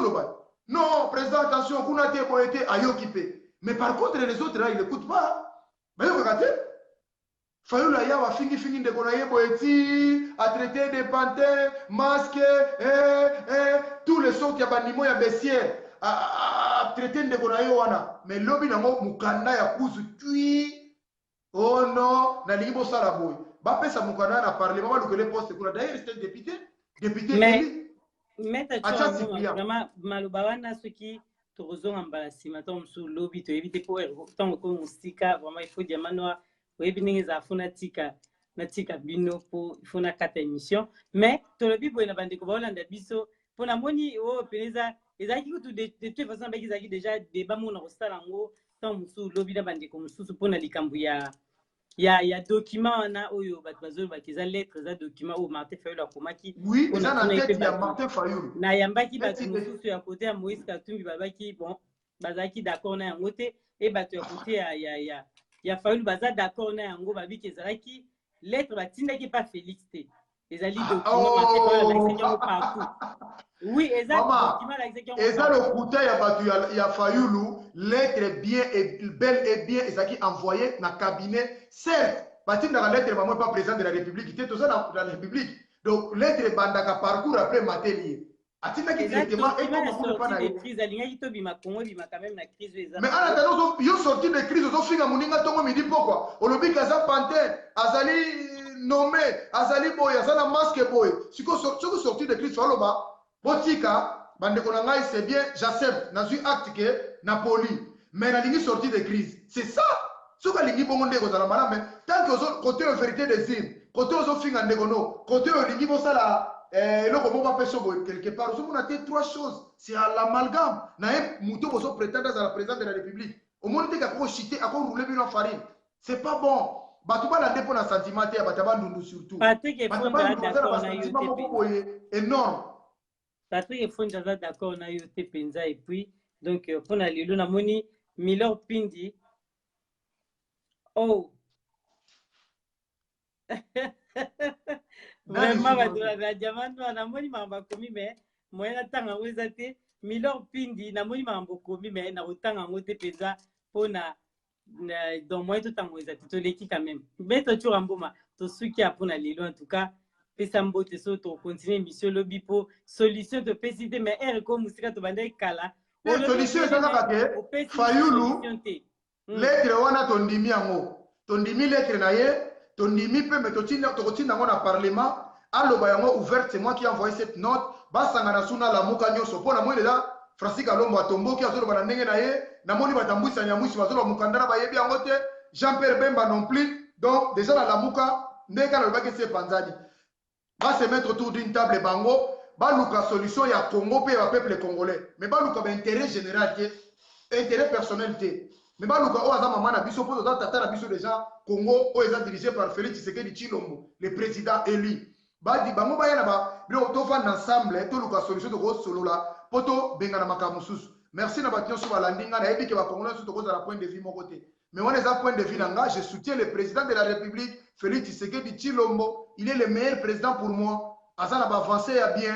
Speaker 3: non, président, attention, vous n'avez pas été à Yokipe. Mais par contre, les autres, là, ils n'écoutent pas. Mais vous regardez. Fayulu là, il y a fini de konaye boeti, à traiter des panthères, masques, tous les sons qui a banimo ya bessière, à traiter de konaye wana. Mais l'obi nango mukanda ya kuzu tui. Oh non, na lingi bosala boy. Ba pesa mukana na parlement ba lukele poste kuna d'ailleurs c'était député
Speaker 2: mais t'as vraiment maluba wana soki tozonga mbala sima to msu lobby to éviter pour tant ko musika vraiment il faut Diamant Noir oyebi ningi za funa tika na tika bino po il faut na kata émission mais to lobby boy na bande ko balanda biso pona moni o peneza ezaki kutu de toute façon ba kizaki déjà débat mona ko sala ngo tant msu lobby na bande ko msusu pona likambu ya document na oyo bat bazolo bakiza lettre za document o Martin Fayulu akomaki
Speaker 3: oui ça na tête ya Martin Fayulu
Speaker 2: na yambaki bat mususu ya côté ya Moïse Katumbi babaki bon bazaki d'accord na yango te et bat ya côté ya Fayulu baza d'accord na yango babiki ezalaki lettre batindaki pas Félix te ezali document Martin Fayulu l'exécution partout. Oui, exactement.
Speaker 3: Et ça, le côté, il y a Fayulu, lettre bien et bel et bien, et ça qui envoyé dans le cabinet. Certes, parce que dans la lettre, maman n'est pas président de la République, il était tout ça dans la République. Donc, lettre bandaka parcours après Matélier. atindaki directement et comme on pas na
Speaker 2: crise alingaki to bima Congo bima quand même na crise eza.
Speaker 3: Mais en attendant yo sorti de crise zo finga muninga tongo midi pourquoi olobi kaza pantin azali nommé azali boy azana masque boy siko sorti de crise faloba botika bande ko ngai c'est bien j'accepte na suis acte que na poli mais na lingi sorti de crise c'est ça ce que lingi bongo ndeko za la malame tant que côté vérité des îles côté zo finga ndeko no côté lingi bo sala le comment va faire quelque part on a dit trois choses c'est à l'amalgame nae muto boso prétendre à la présidence de la République au monde que ko chiter à ko rouler bien en farine c'est pas bon batuba la dépôt na sentiment te bataba ndundu surtout
Speaker 2: Patrick est d'accord na
Speaker 3: yote énorme
Speaker 2: Patrick est fond d'accord na yote penza et puis donc pour na lelo na moni Milor Pindi oh vraiment la diamant na moni mamba komi mais moyen tanga wezate Milor Pindi na moni mamba komi mais na otanga ngote peza pona dans moyen tout temps wezate to leki quand même mais to churamboma to suki apona lelo en tout cas pesa mbote so to continuer mission lobby pour solution de PCD mais erko musika to bande kala
Speaker 3: solution ezaka ke fayulu lettre wana tondimi yango tondimi lettre na ye tondimi pe mais tokotinda yango na parlement aloba yango ouverte c'est moi qui ai envoyé cette note basanga na suna la muka nyonso pona moi déjà Francis Kalombo atomboki azoloba na ndenge na ye namoni batambwisa nyamwisi bazoloba mukandara bayebi yango te Jean-Pierre Bemba non plus donc déjà na la muka ndenge alobaki se panzani va se mettre autour d'une table bango baluka solution ya Congo pe ya peuple congolais mais baluka ba intérêt général te intérêt personnel te mais baluka o azama mana biso poto tata na biso déjà Congo o est dirigé par Félix Tshisekedi Tshilombo le président élu badi bango bayana ba bilo to vanda ensemble to luka solution de go solola poto benga na makamususu merci na batio so balandinga na yebi ke ba congolais so to ko za point de vue moko te mais on est à point de vue nanga je soutiens le président de la République Félix Tshisekedi Tshilombo il est le meilleur président pour moi azana ba avancer à bien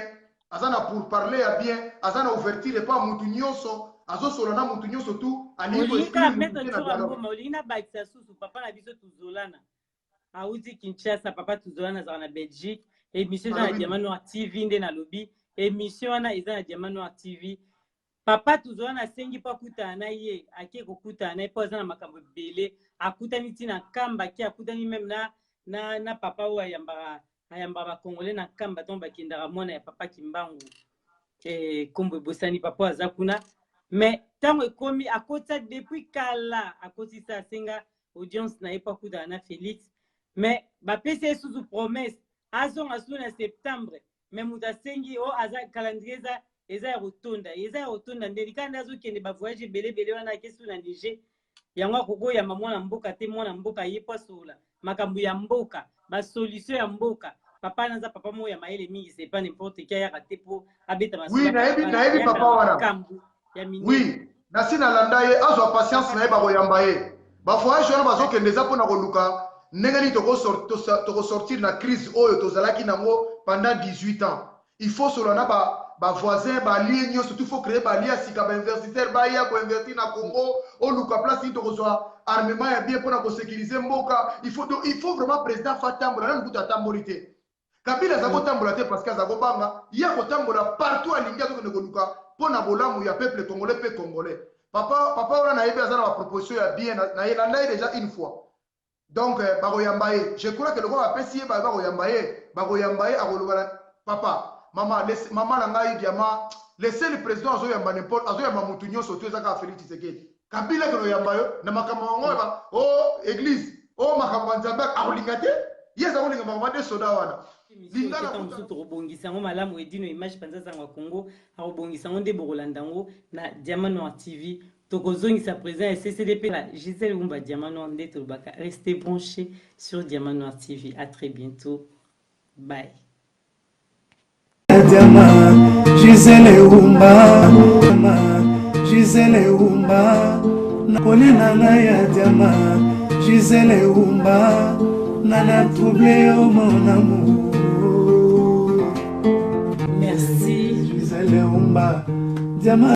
Speaker 3: azana pour parler à bien azana ouverture et pas mutu nyonso azo solana mutu nyonso tout ani ko
Speaker 2: olina bakisa susu papa na biso tuzolana auti Kinshasa papa tuzolana za na Belgique émission na Diamant Noir TV nde na lobby émission na eza na Diamant Noir TV papa tuzolana sengi pa kutana ye ake ko kutana po za na makambo belé akutani tina kamba ki akutani même na papa wa ayamba congolais na kamba tomba kindara mona ya papa Kimbangu kombo bosani papa azakuna mais tango ekomi akota depuis kala akoti sa senga audience na epa kuda na Félix mais ba PC sous promesse azonga sous na septembre mais muta sengi o aza calendrier eza rotonda ndelikanda azo kende ba voyage belé wana kesu na Niger yango koko ya mwana mboka te mwana mboka yepa sola makambu ya mboka ba solution ya mboka papa naza papa mo ya maele mingi c'est pas n'importe qui ya raté pour abeta masola
Speaker 3: oui naebi papa wana
Speaker 2: kambu ya mingi
Speaker 3: oui nasina landa ye azwa patience na ye ba koyamba ye ba voyage wana bazo kende za pona koluka ndenge ni toko sortir na crise oyo tozalaki nango pendant 18 ans il faut solana ba voisin ba lien nyonso surtout faut créer ba lien sika ba universitaire ba ya ko investir na Congo o luka place ni toko zwa armement ya bien pona ko sécuriser mboka il faut vraiment président fatambola na mbuta tambolité Kabila zako tambola te parce que zako banga ya ko tambola partout alingi azo ko luka pona bolamu ya peuple congolais pe congolais papa wana na yebi azana ba proposition ya bien na yelanda déjà une fois donc bakoyambaye je crois que le roi a payé bakoyambaye akoloba papa maman na ngai diama laissez le président azoyamba n'importe azoyamba mutu nyonso to ezaka Félix Tshisekedi Kabila ko yambayo na makambo ngo oh église oh makambo nzambe akolinga te yeza kolinga makambo de soda wana
Speaker 2: lingala ko tobongisa ngo malamu edino image panza zanga Congo akobongisa ngo nde bokolandango na Diamant Noir TV tokozongisa président et CCDP la Gisèle Umba Diamant Noir nde tobaka restez branchés sur Diamant Noir TV à très bientôt bye
Speaker 1: Diamant Gisèle Umba Gisèle Umba nakolina na ya Diamant Gisèle Umba nana troublé au mon amour
Speaker 2: merci
Speaker 1: Gisèle Umba Diamant